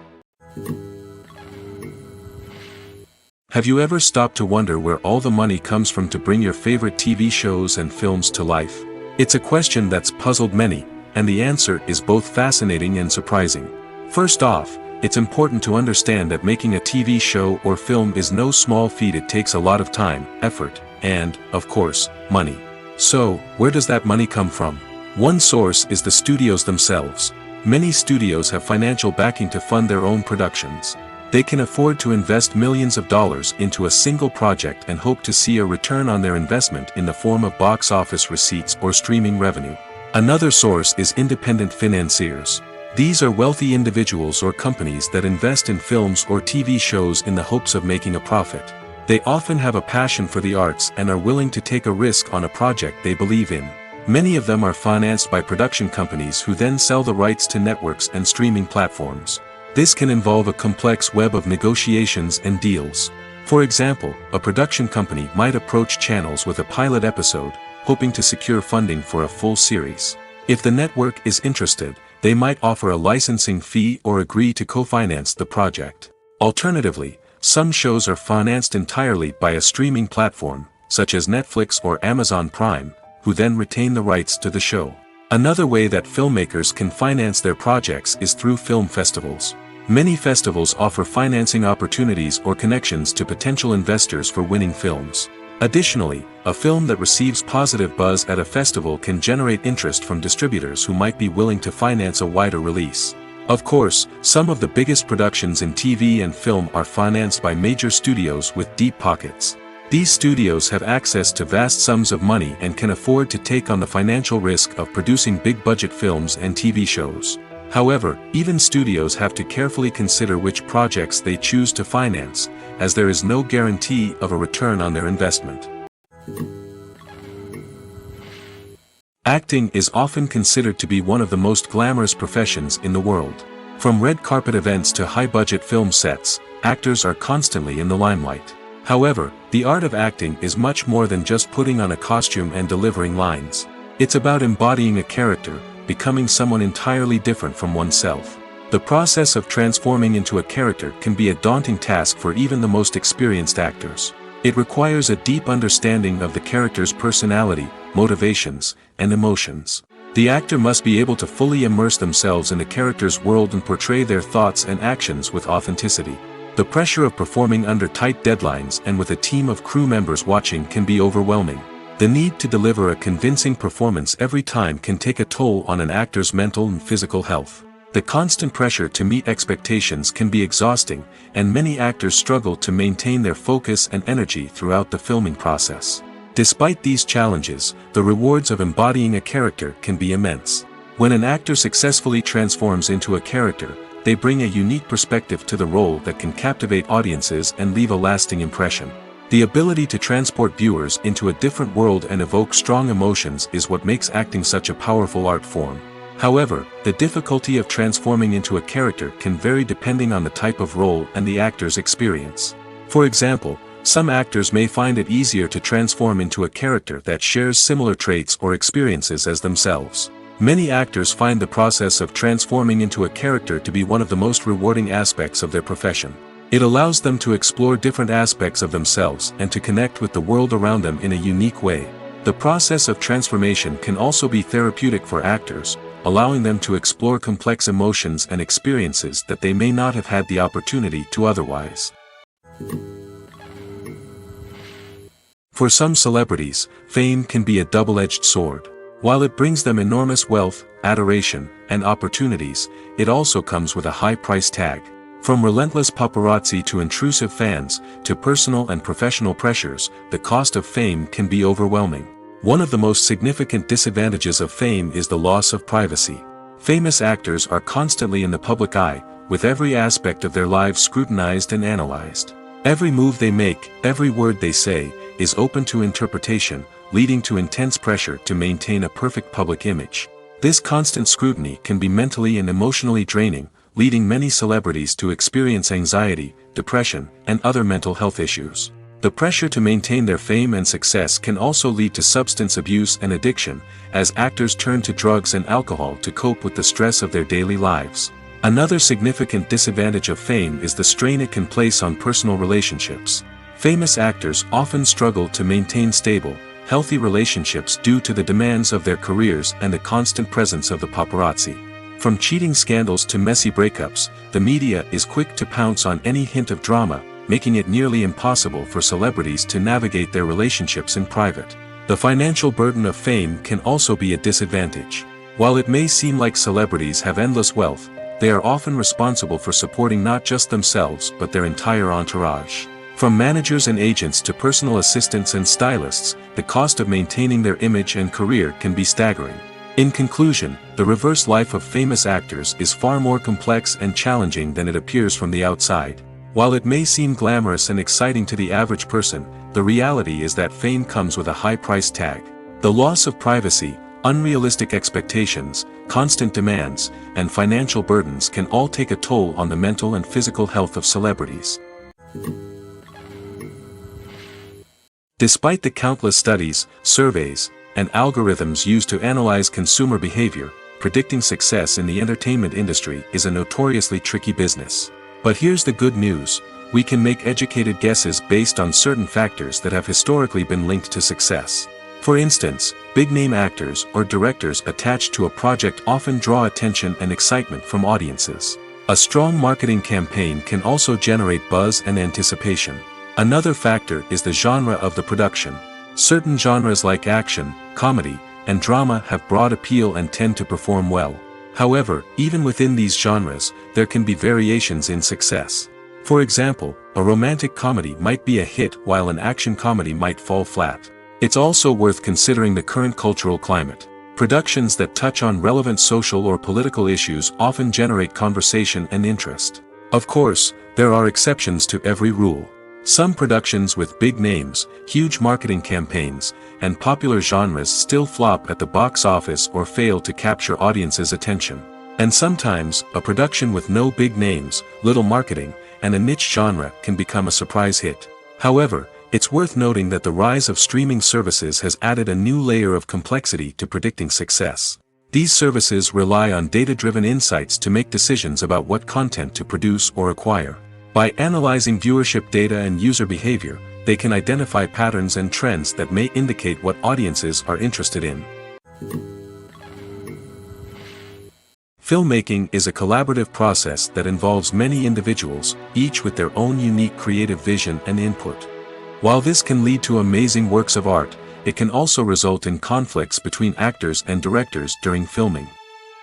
Have you ever stopped to wonder where all the money comes from to bring your favorite TV shows and films to life? It's a question that's puzzled many, and the answer is both fascinating and surprising. First off, it's important to understand that making a TV show or film is no small feat. It takes a lot of time, effort, and, of course, money. So, where does that money come from? One source is the studios themselves. Many studios have financial backing to fund their own productions. They can afford to invest millions of dollars into a single project and hope to see a return on their investment in the form of box office receipts or streaming revenue. Another source is independent financiers. These are wealthy individuals or companies that invest in films or TV shows in the hopes of making a profit. They often have a passion for the arts and are willing to take a risk on a project they believe in. Many of them are financed by production companies who then sell the rights to networks and streaming platforms. This can involve a complex web of negotiations and deals. For example, a production company might approach channels with a pilot episode, hoping to secure funding for a full series. If the network is interested, they might offer a licensing fee or agree to co-finance the project. Alternatively, Some shows are financed entirely by a streaming platform, such as Netflix or Amazon Prime, who then retain the rights to the show. Another way that filmmakers can finance their projects is through film festivals. Many festivals offer financing opportunities or connections to potential investors for winning films. Additionally, a film that receives positive buzz at a festival can generate interest from distributors who might be willing to finance a wider release. Of course, some of the biggest productions in TV and film are financed by major studios with deep pockets. These studios have access to vast sums of money and can afford to take on the financial risk of producing big-budget films and TV shows. However, even studios have to carefully consider which projects they choose to finance, as there is no guarantee of a return on their investment. Acting is often considered to be one of the most glamorous professions in the world. From red carpet events to high-budget film sets, actors are constantly in the limelight. However, the art of acting is much more than just putting on a costume and delivering lines. It's about embodying a character, becoming someone entirely different from oneself. The process of transforming into a character can be a daunting task for even the most experienced actors. It requires a deep understanding of the character's personality, motivations, and emotions. The actor must be able to fully immerse themselves in the character's world and portray their thoughts and actions with authenticity. The pressure of performing under tight deadlines and with a team of crew members watching can be overwhelming. The need to deliver a convincing performance every time can take a toll on an actor's mental and physical health. The constant pressure to meet expectations can be exhausting, and many actors struggle to maintain their focus and energy throughout the filming process. Despite these challenges, the rewards of embodying a character can be immense. When an actor successfully transforms into a character, they bring a unique perspective to the role that can captivate audiences and leave a lasting impression. The ability to transport viewers into a different world and evoke strong emotions is what makes acting such a powerful art form. However, the difficulty of transforming into a character can vary depending on the type of role and the actor's experience. For example, some actors may find it easier to transform into a character that shares similar traits or experiences as themselves. Many actors find the process of transforming into a character to be one of the most rewarding aspects of their profession. It allows them to explore different aspects of themselves and to connect with the world around them in a unique way. The process of transformation can also be therapeutic for actors, allowing them to explore complex emotions and experiences that they may not have had the opportunity to otherwise. For some celebrities, fame can be a double-edged sword. While it brings them enormous wealth, adoration, and opportunities, it also comes with a high price tag. From relentless paparazzi to intrusive fans, to personal and professional pressures, the cost of fame can be overwhelming. One of the most significant disadvantages of fame is the loss of privacy. Famous actors are constantly in the public eye, with every aspect of their lives scrutinized and analyzed. Every move they make, every word they say, is open to interpretation, leading to intense pressure to maintain a perfect public image. This constant scrutiny can be mentally and emotionally draining, leading many celebrities to experience anxiety, depression, and other mental health issues. The pressure to maintain their fame and success can also lead to substance abuse and addiction, as actors turn to drugs and alcohol to cope with the stress of their daily lives. Another significant disadvantage of fame is the strain it can place on personal relationships. Famous actors often struggle to maintain stable, healthy relationships due to the demands of their careers and the constant presence of the paparazzi. From cheating scandals to messy breakups, the media is quick to pounce on any hint of drama, making it nearly impossible for celebrities to navigate their relationships in private. The financial burden of fame can also be a disadvantage. While it may seem like celebrities have endless wealth, they are often responsible for supporting not just themselves but their entire entourage. From managers and agents to personal assistants and stylists, the cost of maintaining their image and career can be staggering. In conclusion, the reverse life of famous actors is far more complex and challenging than it appears from the outside. While it may seem glamorous and exciting to the average person, the reality is that fame comes with a high price tag. The loss of privacy, unrealistic expectations, constant demands, and financial burdens can all take a toll on the mental and physical health of celebrities. Despite the countless studies, surveys, and algorithms used to analyze consumer behavior, predicting success in the entertainment industry is a notoriously tricky business. But here's the good news: we can make educated guesses based on certain factors that have historically been linked to success. For instance, big-name actors or directors attached to a project often draw attention and excitement from audiences. A strong marketing campaign can also generate buzz and anticipation. Another factor is the genre of the production. Certain genres like action, comedy, and drama have broad appeal and tend to perform well. However, even within these genres, there can be variations in success. For example, a romantic comedy might be a hit while an action comedy might fall flat. It's also worth considering the current cultural climate. Productions that touch on relevant social or political issues often generate conversation and interest. Of course, there are exceptions to every rule. Some productions with big names, huge marketing campaigns, and popular genres still flop at the box office or fail to capture audiences' attention. And sometimes, a production with no big names, little marketing, and a niche genre can become a surprise hit. However, it's worth noting that the rise of streaming services has added a new layer of complexity to predicting success. These services rely on data-driven insights to make decisions about what content to produce or acquire. By analyzing viewership data and user behavior, they can identify patterns and trends that may indicate what audiences are interested in. Filmmaking is a collaborative process that involves many individuals, each with their own unique creative vision and input. While this can lead to amazing works of art, it can also result in conflicts between actors and directors during filming.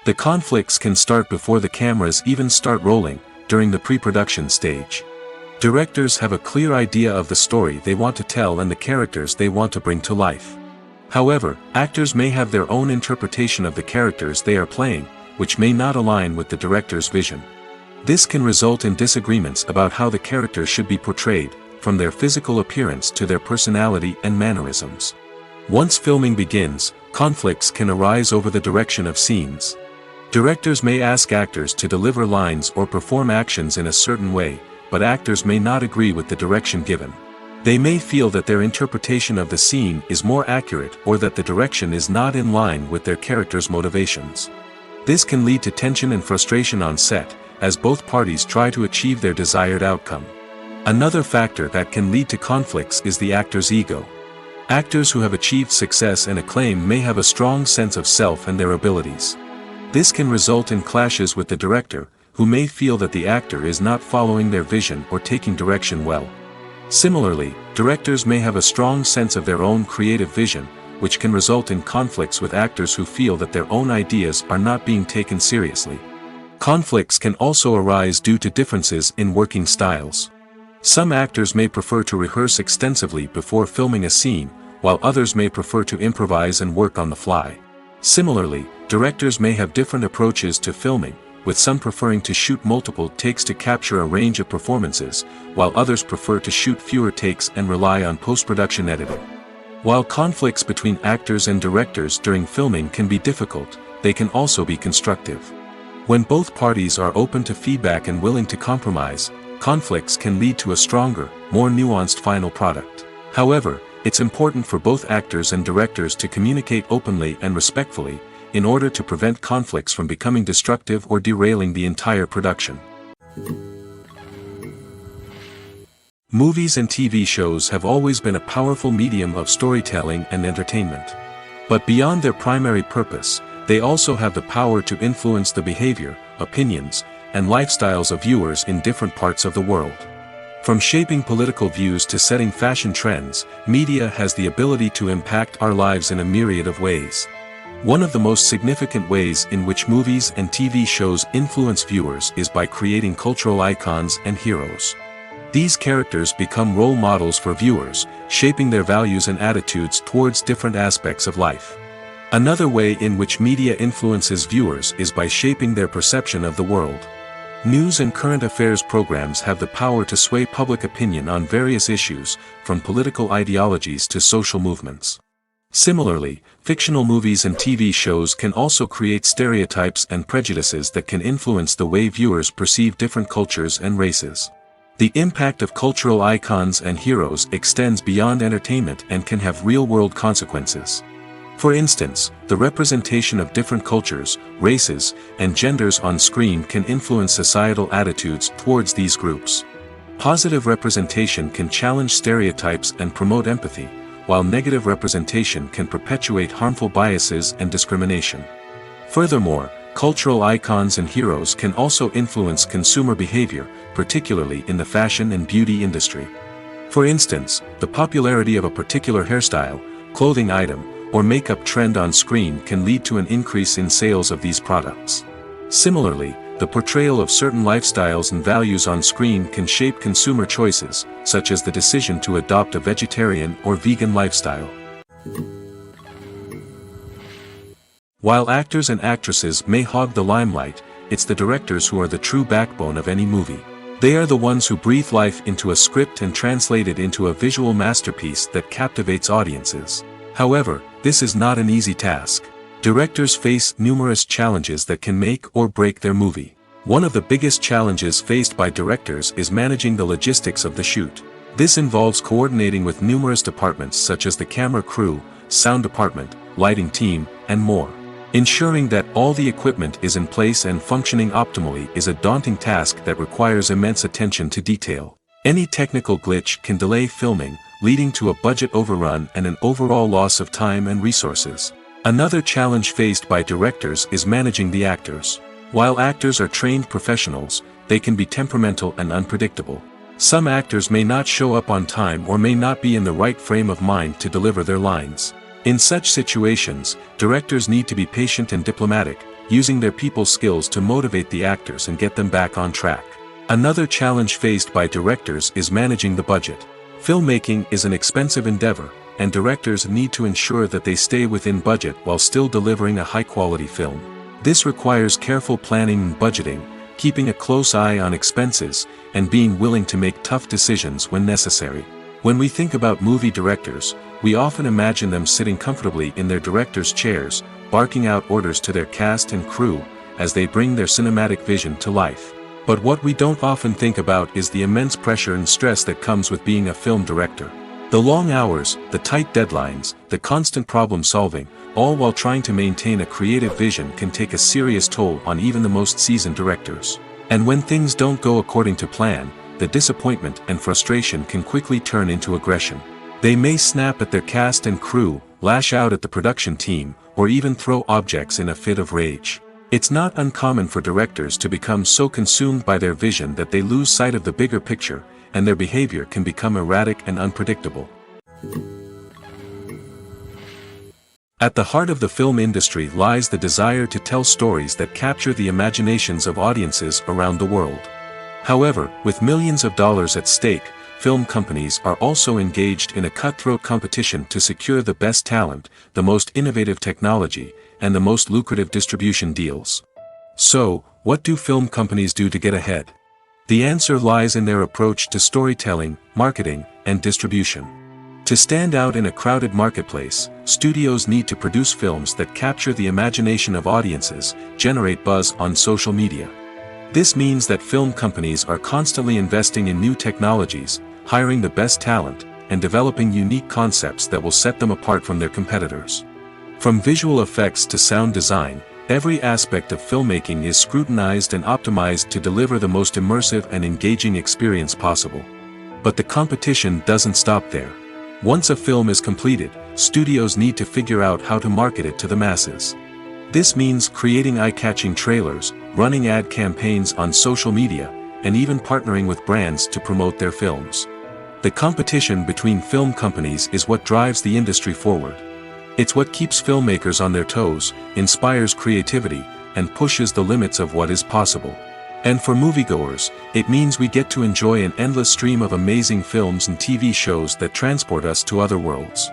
The conflicts can start before the cameras even start rolling, during the pre-production stage. Directors have a clear idea of the story they want to tell and the characters they want to bring to life. However, actors may have their own interpretation of the characters they are playing, which may not align with the director's vision. This can result in disagreements about how the characters should be portrayed, from their physical appearance to their personality and mannerisms. Once filming begins, conflicts can arise over the direction of scenes. Directors may ask actors to deliver lines or perform actions in a certain way, but actors may not agree with the direction given. They may feel that their interpretation of the scene is more accurate or that the direction is not in line with their character's motivations. This can lead to tension and frustration on set, as both parties try to achieve their desired outcome. Another factor that can lead to conflicts is the actor's ego. Actors who have achieved success and acclaim may have a strong sense of self and their abilities. This can result in clashes with the director, who may feel that the actor is not following their vision or taking direction well. Similarly, directors may have a strong sense of their own creative vision, which can result in conflicts with actors who feel that their own ideas are not being taken seriously. Conflicts can also arise due to differences in working styles. Some actors may prefer to rehearse extensively before filming a scene, while others may prefer to improvise and work on the fly. Similarly, directors may have different approaches to filming, with some preferring to shoot multiple takes to capture a range of performances, while others prefer to shoot fewer takes and rely on post-production editing. While conflicts between actors and directors during filming can be difficult, they can also be constructive. When both parties are open to feedback and willing to compromise, conflicts can lead to a stronger, more nuanced final product. However, it's important for both actors and directors to communicate openly and respectfully, in order to prevent conflicts from becoming destructive or derailing the entire production. Movies and TV shows have always been a powerful medium of storytelling and entertainment. But beyond their primary purpose, they also have the power to influence the behavior, opinions, and lifestyles of viewers in different parts of the world. From shaping political views to setting fashion trends, media has the ability to impact our lives in a myriad of ways. One of the most significant ways in which movies and TV shows influence viewers is by creating cultural icons and heroes. These characters become role models for viewers, shaping their values and attitudes towards different aspects of life. Another way in which media influences viewers is by shaping their perception of the world. News and current affairs programs have the power to sway public opinion on various issues, from political ideologies to social movements. Similarly, fictional movies and TV shows can also create stereotypes and prejudices that can influence the way viewers perceive different cultures and races. The impact of cultural icons and heroes extends beyond entertainment and can have real-world consequences. For instance, the representation of different cultures, races, and genders on screen can influence societal attitudes towards these groups. Positive representation can challenge stereotypes and promote empathy, while negative representation can perpetuate harmful biases and discrimination. Furthermore, cultural icons and heroes can also influence consumer behavior, particularly in the fashion and beauty industry. For instance, the popularity of a particular hairstyle, clothing item, or makeup trend on screen can lead to an increase in sales of these products. Similarly, the portrayal of certain lifestyles and values on screen can shape consumer choices, such as the decision to adopt a vegetarian or vegan lifestyle. While actors and actresses may hog the limelight, it's the directors who are the true backbone of any movie. They are the ones who breathe life into a script and translate it into a visual masterpiece that captivates audiences. However, this is not an easy task. Directors face numerous challenges that can make or break their movie. One of the biggest challenges faced by directors is managing the logistics of the shoot. This involves coordinating with numerous departments such as the camera crew, sound department, lighting team, and more. Ensuring that all the equipment is in place and functioning optimally is a daunting task that requires immense attention to detail. Any technical glitch can delay filming, leading to a budget overrun and an overall loss of time and resources. Another challenge faced by directors is managing the actors. While actors are trained professionals, they can be temperamental and unpredictable. Some actors may not show up on time or may not be in the right frame of mind to deliver their lines. In such situations, directors need to be patient and diplomatic, using their people skills to motivate the actors and get them back on track. Another challenge faced by directors is managing the budget. Filmmaking is an expensive endeavor, and directors need to ensure that they stay within budget while still delivering a high-quality film. This requires careful planning and budgeting, keeping a close eye on expenses, and being willing to make tough decisions when necessary. When we think about movie directors, we often imagine them sitting comfortably in their director's chairs, barking out orders to their cast and crew, as they bring their cinematic vision to life. But what we don't often think about is the immense pressure and stress that comes with being a film director. The long hours, the tight deadlines, the constant problem solving, all while trying to maintain a creative vision can take a serious toll on even the most seasoned directors. And when things don't go according to plan, the disappointment and frustration can quickly turn into aggression. They may snap at their cast and crew, lash out at the production team, or even throw objects in a fit of rage. It's not uncommon for directors to become so consumed by their vision that they lose sight of the bigger picture, and their behavior can become erratic and unpredictable. At the heart of the film industry lies the desire to tell stories that capture the imaginations of audiences around the world. However, with millions of dollars at stake, film companies are also engaged in a cutthroat competition to secure the best talent, the most innovative technology, and the most lucrative distribution deals. So, what do film companies do to get ahead? The answer lies in their approach to storytelling, marketing, and distribution. To stand out in a crowded marketplace, studios need to produce films that capture the imagination of audiences, generate buzz on social media. This means that film companies are constantly investing in new technologies, hiring the best talent, and developing unique concepts that will set them apart from their competitors. From visual effects to sound design, every aspect of filmmaking is scrutinized and optimized to deliver the most immersive and engaging experience possible. But the competition doesn't stop there. Once a film is completed, studios need to figure out how to market it to the masses. This means creating eye-catching trailers, running ad campaigns on social media, and even partnering with brands to promote their films. The competition between film companies is what drives the industry forward. It's what keeps filmmakers on their toes, inspires creativity, and pushes the limits of what is possible. And for moviegoers, it means we get to enjoy an endless stream of amazing films and TV shows that transport us to other worlds.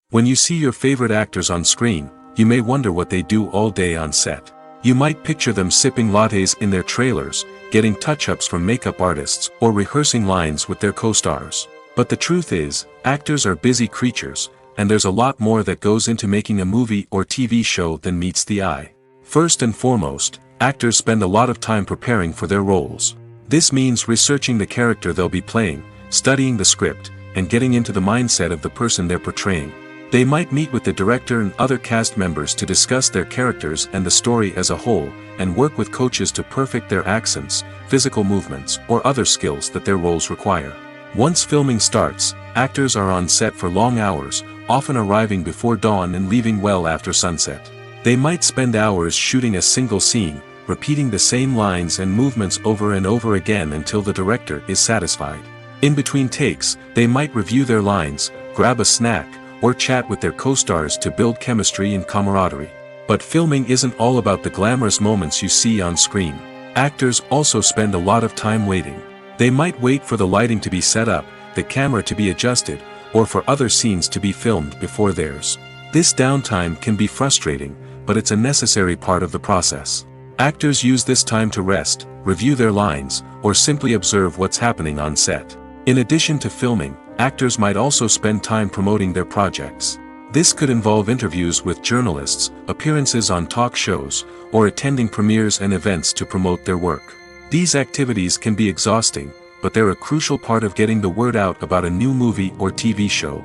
When you see your favorite actors on screen, you may wonder what they do all day on set. You might picture them sipping lattes in their trailers, getting touch-ups from makeup artists, or rehearsing lines with their co-stars. But the truth is, actors are busy creatures, and there's a lot more that goes into making a movie or TV show than meets the eye. First and foremost, actors spend a lot of time preparing for their roles. This means researching the character they'll be playing, studying the script, and getting into the mindset of the person they're portraying. They might meet with the director and other cast members to discuss their characters and the story as a whole, and work with coaches to perfect their accents, physical movements, or other skills that their roles require. Once filming starts, actors are on set for long hours, often arriving before dawn and leaving well after sunset. They might spend hours shooting a single scene, repeating the same lines and movements over and over again until the director is satisfied. In between takes, they might review their lines, grab a snack, or chat with their co-stars to build chemistry and camaraderie. But filming isn't all about the glamorous moments you see on screen. Actors also spend a lot of time waiting. They might wait for the lighting to be set up, the camera to be adjusted, or for other scenes to be filmed before theirs. This downtime can be frustrating, but it's a necessary part of the process. Actors use this time to rest, review their lines, or simply observe what's happening on set. In addition to filming, actors might also spend time promoting their projects. This could involve interviews with journalists, appearances on talk shows, or attending premieres and events to promote their work. These activities can be exhausting, but they're a crucial part of getting the word out about a new movie or TV show.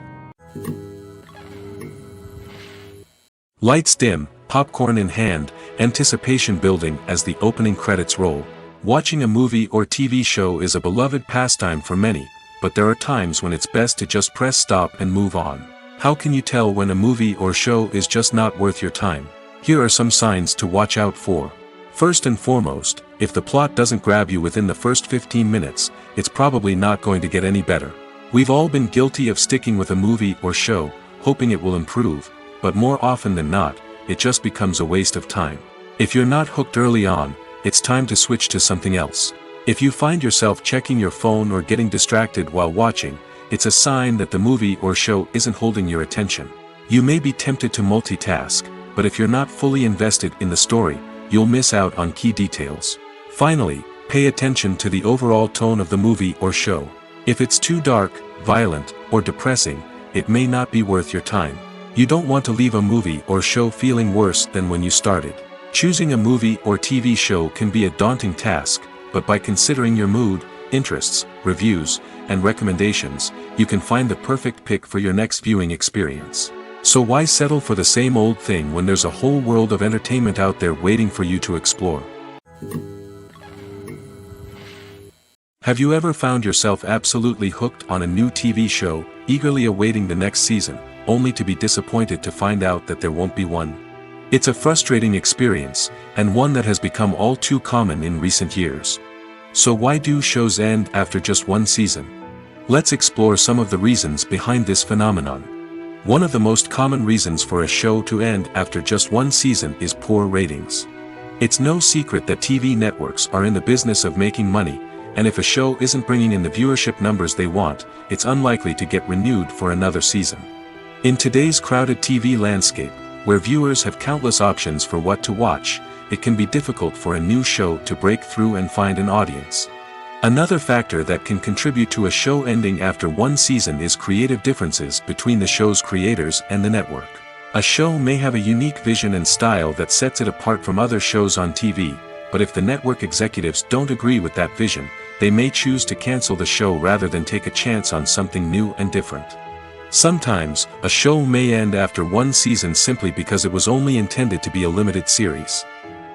Lights dim, popcorn in hand, anticipation building as the opening credits roll. Watching a movie or TV show is a beloved pastime for many, but there are times when it's best to just press stop and move on. How can you tell when a movie or show is just not worth your time? Here are some signs to watch out for. First and foremost, if the plot doesn't grab you within the first 15 minutes, it's probably not going to get any better. We've all been guilty of sticking with a movie or show, hoping it will improve, but more often than not, it just becomes a waste of time. If you're not hooked early on, it's time to switch to something else. If you find yourself checking your phone or getting distracted while watching, it's a sign that the movie or show isn't holding your attention. You may be tempted to multitask, but if you're not fully invested in the story, you'll miss out on key details. Finally, pay attention to the overall tone of the movie or show. If it's too dark, violent, or depressing, it may not be worth your time. You don't want to leave a movie or show feeling worse than when you started. Choosing a movie or TV show can be a daunting task, but by considering your mood, interests, reviews, and recommendations, you can find the perfect pick for your next viewing experience. So why settle for the same old thing when there's a whole world of entertainment out there waiting for you to explore? Have you ever found yourself absolutely hooked on a new TV show, eagerly awaiting the next season, only to be disappointed to find out that there won't be one? It's a frustrating experience, and one that has become all too common in recent years. So why do shows end after just one season? Let's explore some of the reasons behind this phenomenon. One of the most common reasons for a show to end after just one season is poor ratings. It's no secret that TV networks are in the business of making money, and if a show isn't bringing in the viewership numbers they want, it's unlikely to get renewed for another season. In today's crowded TV landscape, where viewers have countless options for what to watch, it can be difficult for a new show to break through and find an audience. Another factor that can contribute to a show ending after one season is creative differences between the show's creators and the network. A show may have a unique vision and style that sets it apart from other shows on TV, but if the network executives don't agree with that vision, they may choose to cancel the show rather than take a chance on something new and different. Sometimes, a show may end after one season simply because it was only intended to be a limited series.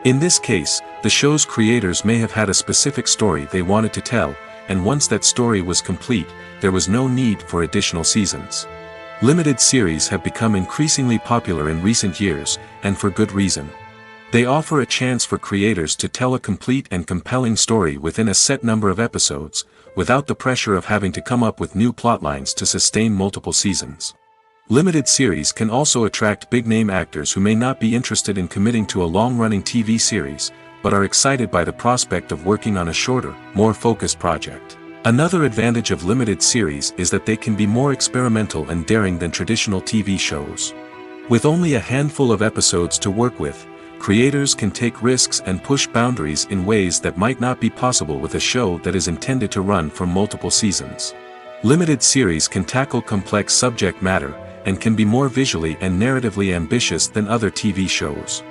In this case, the show's creators may have had a specific story they wanted to tell, and once that story was complete, there was no need for additional seasons. Limited series have become increasingly popular in recent years, and for good reason. They offer a chance for creators to tell a complete and compelling story within a set number of episodes, without the pressure of having to come up with new plotlines to sustain multiple seasons. Limited series can also attract big-name actors who may not be interested in committing to a long-running TV series, but are excited by the prospect of working on a shorter, more focused project. Another advantage of limited series is that they can be more experimental and daring than traditional TV shows. With only a handful of episodes to work with, creators can take risks and push boundaries in ways that might not be possible with a show that is intended to run for multiple seasons. Limited series can tackle complex subject matter, and can be more visually and narratively ambitious than other TV shows.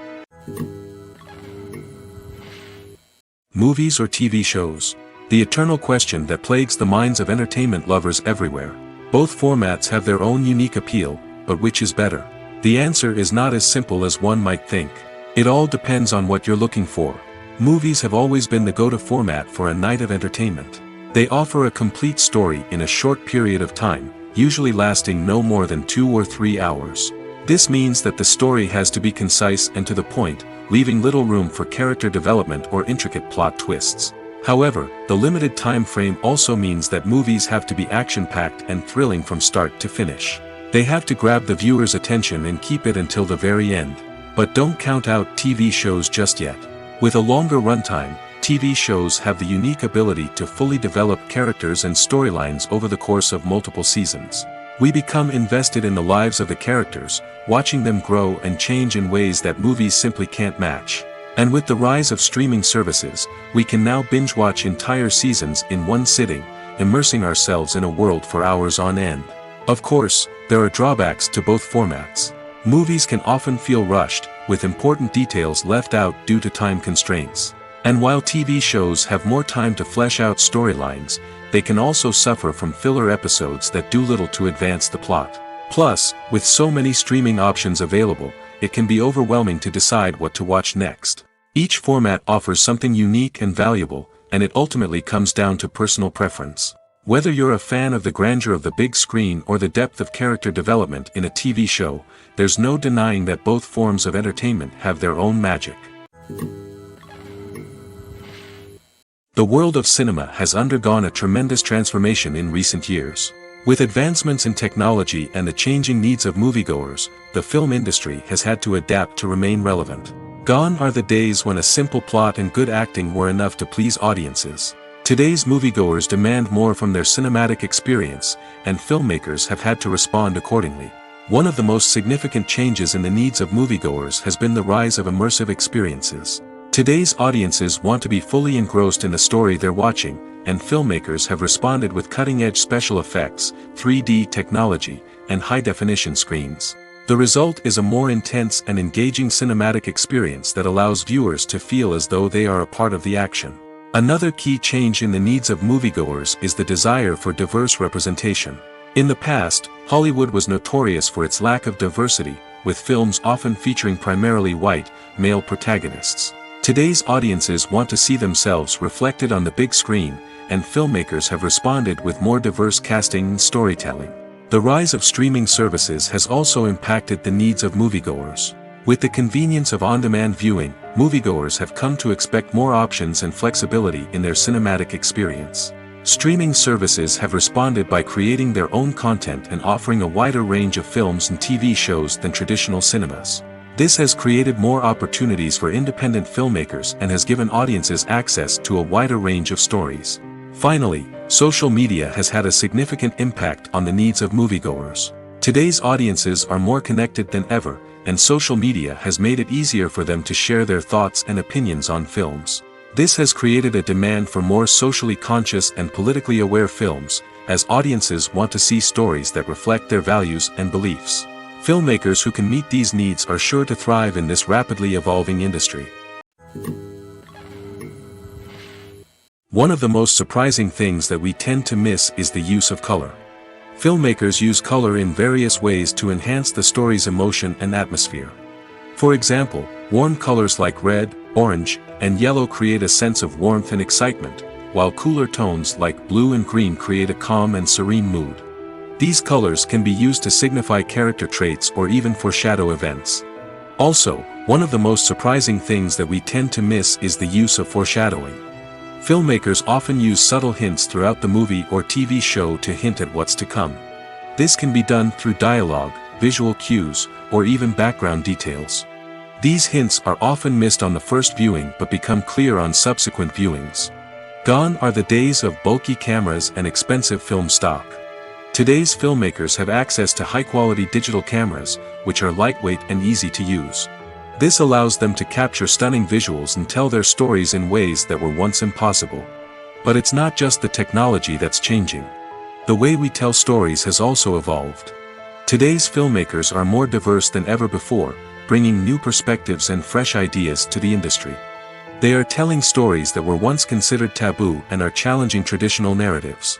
Movies or TV shows? The eternal question that plagues the minds of entertainment lovers everywhere. Both formats have their own unique appeal, but which is better? The answer is not as simple as one might think. It all depends on what you're looking for. Movies have always been the go-to format for a night of entertainment. They offer a complete story in a short period of time, usually lasting no more than 2 or 3 hours. This means that the story has to be concise and to the point, leaving little room for character development or intricate plot twists. However, the limited time frame also means that movies have to be action-packed and thrilling from start to finish. They have to grab the viewer's attention and keep it until the very end. But don't count out TV shows just yet. With a longer runtime, TV shows have the unique ability to fully develop characters and storylines over the course of multiple seasons. We become invested in the lives of the characters, watching them grow and change in ways that movies simply can't match. And with the rise of streaming services, we can now binge-watch entire seasons in one sitting, immersing ourselves in a world for hours on end. Of course, there are drawbacks to both formats. Movies can often feel rushed, with important details left out due to time constraints. And while TV shows have more time to flesh out storylines, they can also suffer from filler episodes that do little to advance the plot. Plus, with so many streaming options available, it can be overwhelming to decide what to watch next. Each format offers something unique and valuable, and it ultimately comes down to personal preference. Whether you're a fan of the grandeur of the big screen or the depth of character development in a TV show, there's no denying that both forms of entertainment have their own magic. The world of cinema has undergone a tremendous transformation in recent years. With advancements in technology and the changing needs of moviegoers, the film industry has had to adapt to remain relevant. Gone are the days when a simple plot and good acting were enough to please audiences. Today's moviegoers demand more from their cinematic experience, and filmmakers have had to respond accordingly. One of the most significant changes in the needs of moviegoers has been the rise of immersive experiences. Today's audiences want to be fully engrossed in the story they're watching, and filmmakers have responded with cutting-edge special effects, 3D technology, and high-definition screens. The result is a more intense and engaging cinematic experience that allows viewers to feel as though they are a part of the action. Another key change in the needs of moviegoers is the desire for diverse representation. In the past, Hollywood was notorious for its lack of diversity, with films often featuring primarily white, male protagonists. Today's audiences want to see themselves reflected on the big screen, and filmmakers have responded with more diverse casting and storytelling. The rise of streaming services has also impacted the needs of moviegoers. With the convenience of on-demand viewing, moviegoers have come to expect more options and flexibility in their cinematic experience. Streaming services have responded by creating their own content and offering a wider range of films and TV shows than traditional cinemas. This has created more opportunities for independent filmmakers and has given audiences access to a wider range of stories. Finally, social media has had a significant impact on the needs of moviegoers. Today's audiences are more connected than ever, and social media has made it easier for them to share their thoughts and opinions on films. This has created a demand for more socially conscious and politically aware films, as audiences want to see stories that reflect their values and beliefs. Filmmakers who can meet these needs are sure to thrive in this rapidly evolving industry. One of the most surprising things that we tend to miss is the use of color. Filmmakers use color in various ways to enhance the story's emotion and atmosphere. For example, warm colors like red, orange, and yellow create a sense of warmth and excitement, while cooler tones like blue and green create a calm and serene mood. These colors can be used to signify character traits or even foreshadow events. Also, one of the most surprising things that we tend to miss is the use of foreshadowing. Filmmakers often use subtle hints throughout the movie or TV show to hint at what's to come. This can be done through dialogue, visual cues, or even background details. These hints are often missed on the first viewing but become clear on subsequent viewings. Gone are the days of bulky cameras and expensive film stock. Today's filmmakers have access to high-quality digital cameras, which are lightweight and easy to use. This allows them to capture stunning visuals and tell their stories in ways that were once impossible. But it's not just the technology that's changing. The way we tell stories has also evolved. Today's filmmakers are more diverse than ever before, bringing new perspectives and fresh ideas to the industry. They are telling stories that were once considered taboo and are challenging traditional narratives.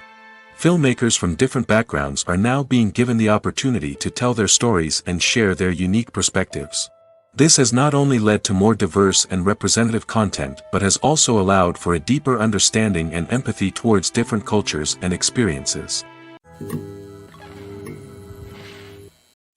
Filmmakers from different backgrounds are now being given the opportunity to tell their stories and share their unique perspectives. This has not only led to more diverse and representative content but has also allowed for a deeper understanding and empathy towards different cultures and experiences.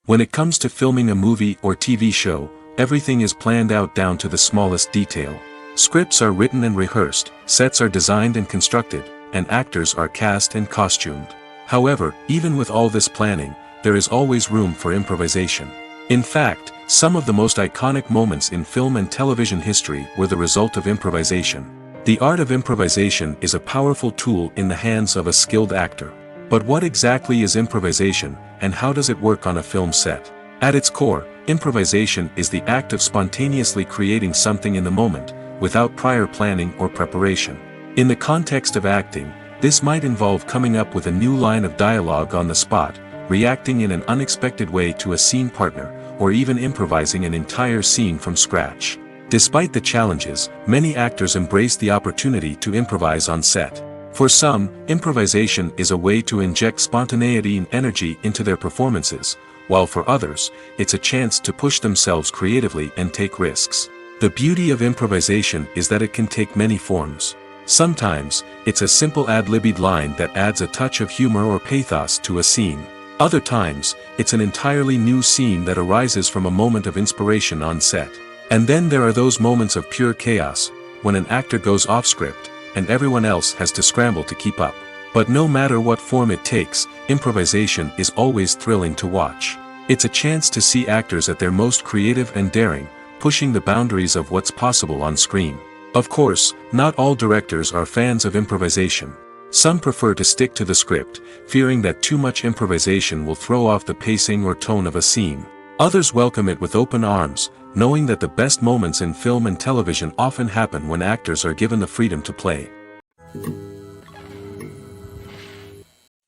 When it comes to filming a movie or TV show, everything is planned out down to the smallest detail. Scripts are written and rehearsed, sets are designed and constructed, and actors are cast and costumed. However, even with all this planning, there is always room for improvisation. In fact, some of the most iconic moments in film and television history were the result of improvisation. The art of improvisation is a powerful tool in the hands of a skilled actor. But what exactly is improvisation, and how does it work on a film set? At its core, improvisation is the act of spontaneously creating something in the moment, without prior planning or preparation. In the context of acting, this might involve coming up with a new line of dialogue on the spot, reacting in an unexpected way to a scene partner, or even improvising an entire scene from scratch. Despite the challenges, many actors embrace the opportunity to improvise on set. For some, improvisation is a way to inject spontaneity and energy into their performances, while for others, it's a chance to push themselves creatively and take risks. The beauty of improvisation is that it can take many forms. Sometimes, it's a simple ad-libbed line that adds a touch of humor or pathos to a scene. Other times, it's an entirely new scene that arises from a moment of inspiration on set. And then there are those moments of pure chaos, when an actor goes off script, and everyone else has to scramble to keep up. But no matter what form it takes, improvisation is always thrilling to watch. It's a chance to see actors at their most creative and daring, pushing the boundaries of what's possible on screen. Of course, not all directors are fans of improvisation. Some prefer to stick to the script, fearing that too much improvisation will throw off the pacing or tone of a scene. Others welcome it with open arms, knowing that the best moments in film and television often happen when actors are given the freedom to play.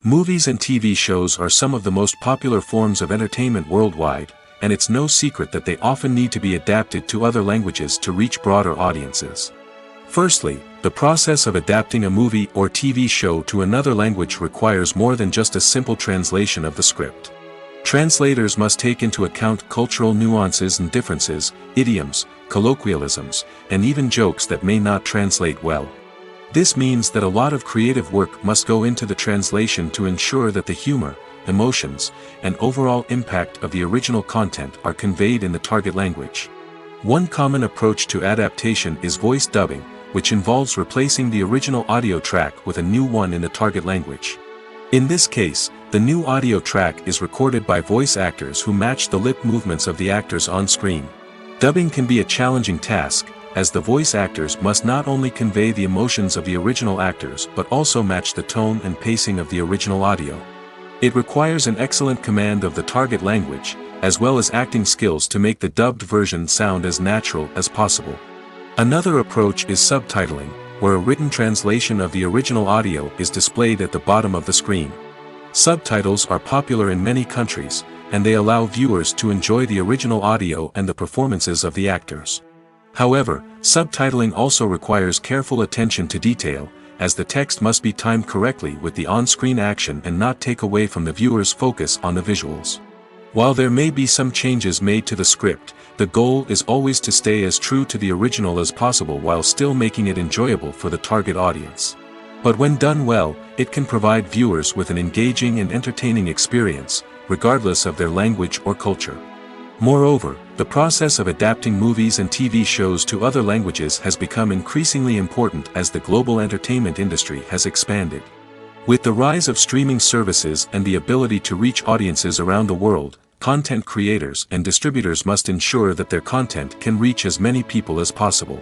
Movies and TV shows are some of the most popular forms of entertainment worldwide, and it's no secret that they often need to be adapted to other languages to reach broader audiences. Firstly, the process of adapting a movie or TV show to another language requires more than just a simple translation of the script. Translators must take into account cultural nuances and differences, idioms, colloquialisms, and even jokes that may not translate well. This means that a lot of creative work must go into the translation to ensure that the humor, emotions, and overall impact of the original content are conveyed in the target language. One common approach to adaptation is voice dubbing, which involves replacing the original audio track with a new one in the target language. In this case, the new audio track is recorded by voice actors who match the lip movements of the actors on screen. Dubbing can be a challenging task, as the voice actors must not only convey the emotions of the original actors but also match the tone and pacing of the original audio. It requires an excellent command of the target language, as well as acting skills to make the dubbed version sound as natural as possible. Another approach is subtitling, where a written translation of the original audio is displayed at the bottom of the screen. Subtitles are popular in many countries, and they allow viewers to enjoy the original audio and the performances of the actors. However, subtitling also requires careful attention to detail, as the text must be timed correctly with the on-screen action and not take away from the viewer's focus on the visuals. While there may be some changes made to the script, the goal is always to stay as true to the original as possible while still making it enjoyable for the target audience. But when done well, it can provide viewers with an engaging and entertaining experience, regardless of their language or culture. Moreover, the process of adapting movies and TV shows to other languages has become increasingly important as the global entertainment industry has expanded. With the rise of streaming services and the ability to reach audiences around the world, content creators and distributors must ensure that their content can reach as many people as possible.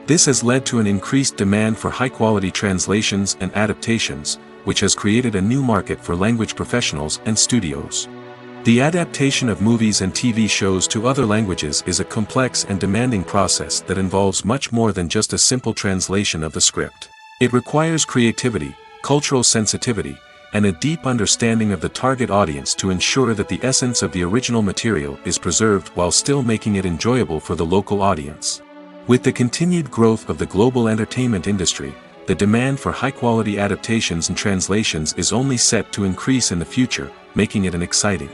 This has led to an increased demand for high-quality translations and adaptations, which has created a new market for language professionals and studios. The adaptation of movies and TV shows to other languages is a complex and demanding process that involves much more than just a simple translation of the script. It requires creativity, cultural sensitivity, and a deep understanding of the target audience to ensure that the essence of the original material is preserved while still making it enjoyable for the local audience. With the continued growth of the global entertainment industry, the demand for high-quality adaptations and translations is only set to increase in the future, making it an exciting.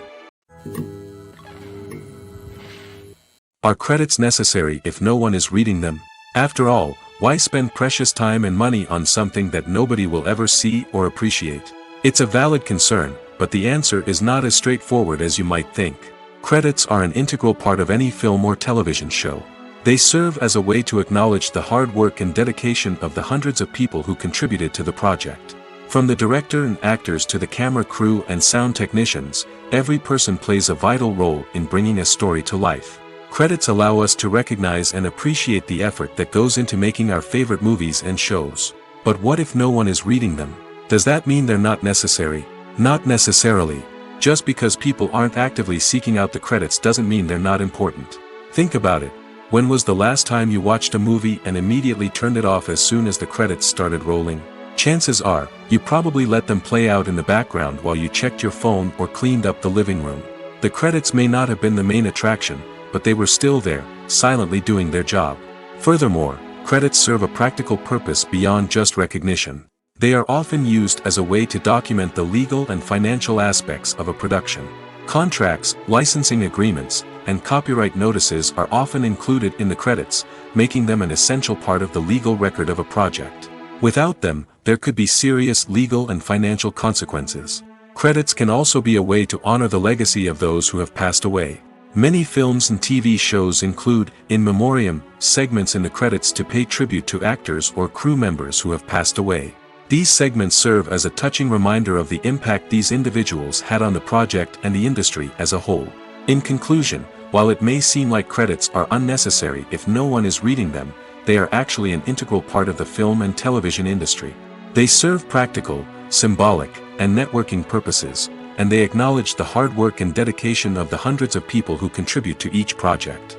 Are credits necessary if no one is reading them? After all, why spend precious time and money on something that nobody will ever see or appreciate? It's a valid concern, but the answer is not as straightforward as you might think. Credits are an integral part of any film or television show. They serve as a way to acknowledge the hard work and dedication of the hundreds of people who contributed to the project. From the director and actors to the camera crew and sound technicians, every person plays a vital role in bringing a story to life. Credits allow us to recognize and appreciate the effort that goes into making our favorite movies and shows. But what if no one is reading them? Does that mean they're not necessary? Not necessarily. Just because people aren't actively seeking out the credits doesn't mean they're not important. Think about it. When was the last time you watched a movie and immediately turned it off as soon as the credits started rolling? Chances are, you probably let them play out in the background while you checked your phone or cleaned up the living room. The credits may not have been the main attraction, but they were still there, silently doing their job. Furthermore, credits serve a practical purpose beyond just recognition. They are often used as a way to document the legal and financial aspects of a production. Contracts, licensing agreements, and copyright notices are often included in the credits, making them an essential part of the legal record of a project. Without them, there could be serious legal and financial consequences. Credits can also be a way to honor the legacy of those who have passed away. Many films and TV shows include, in memoriam, segments in the credits to pay tribute to actors or crew members who have passed away. These segments serve as a touching reminder of the impact these individuals had on the project and the industry as a whole. In conclusion, while it may seem like credits are unnecessary if no one is reading them, they are actually an integral part of the film and television industry. They serve practical, symbolic, and networking purposes, and they acknowledge the hard work and dedication of the hundreds of people who contribute to each project.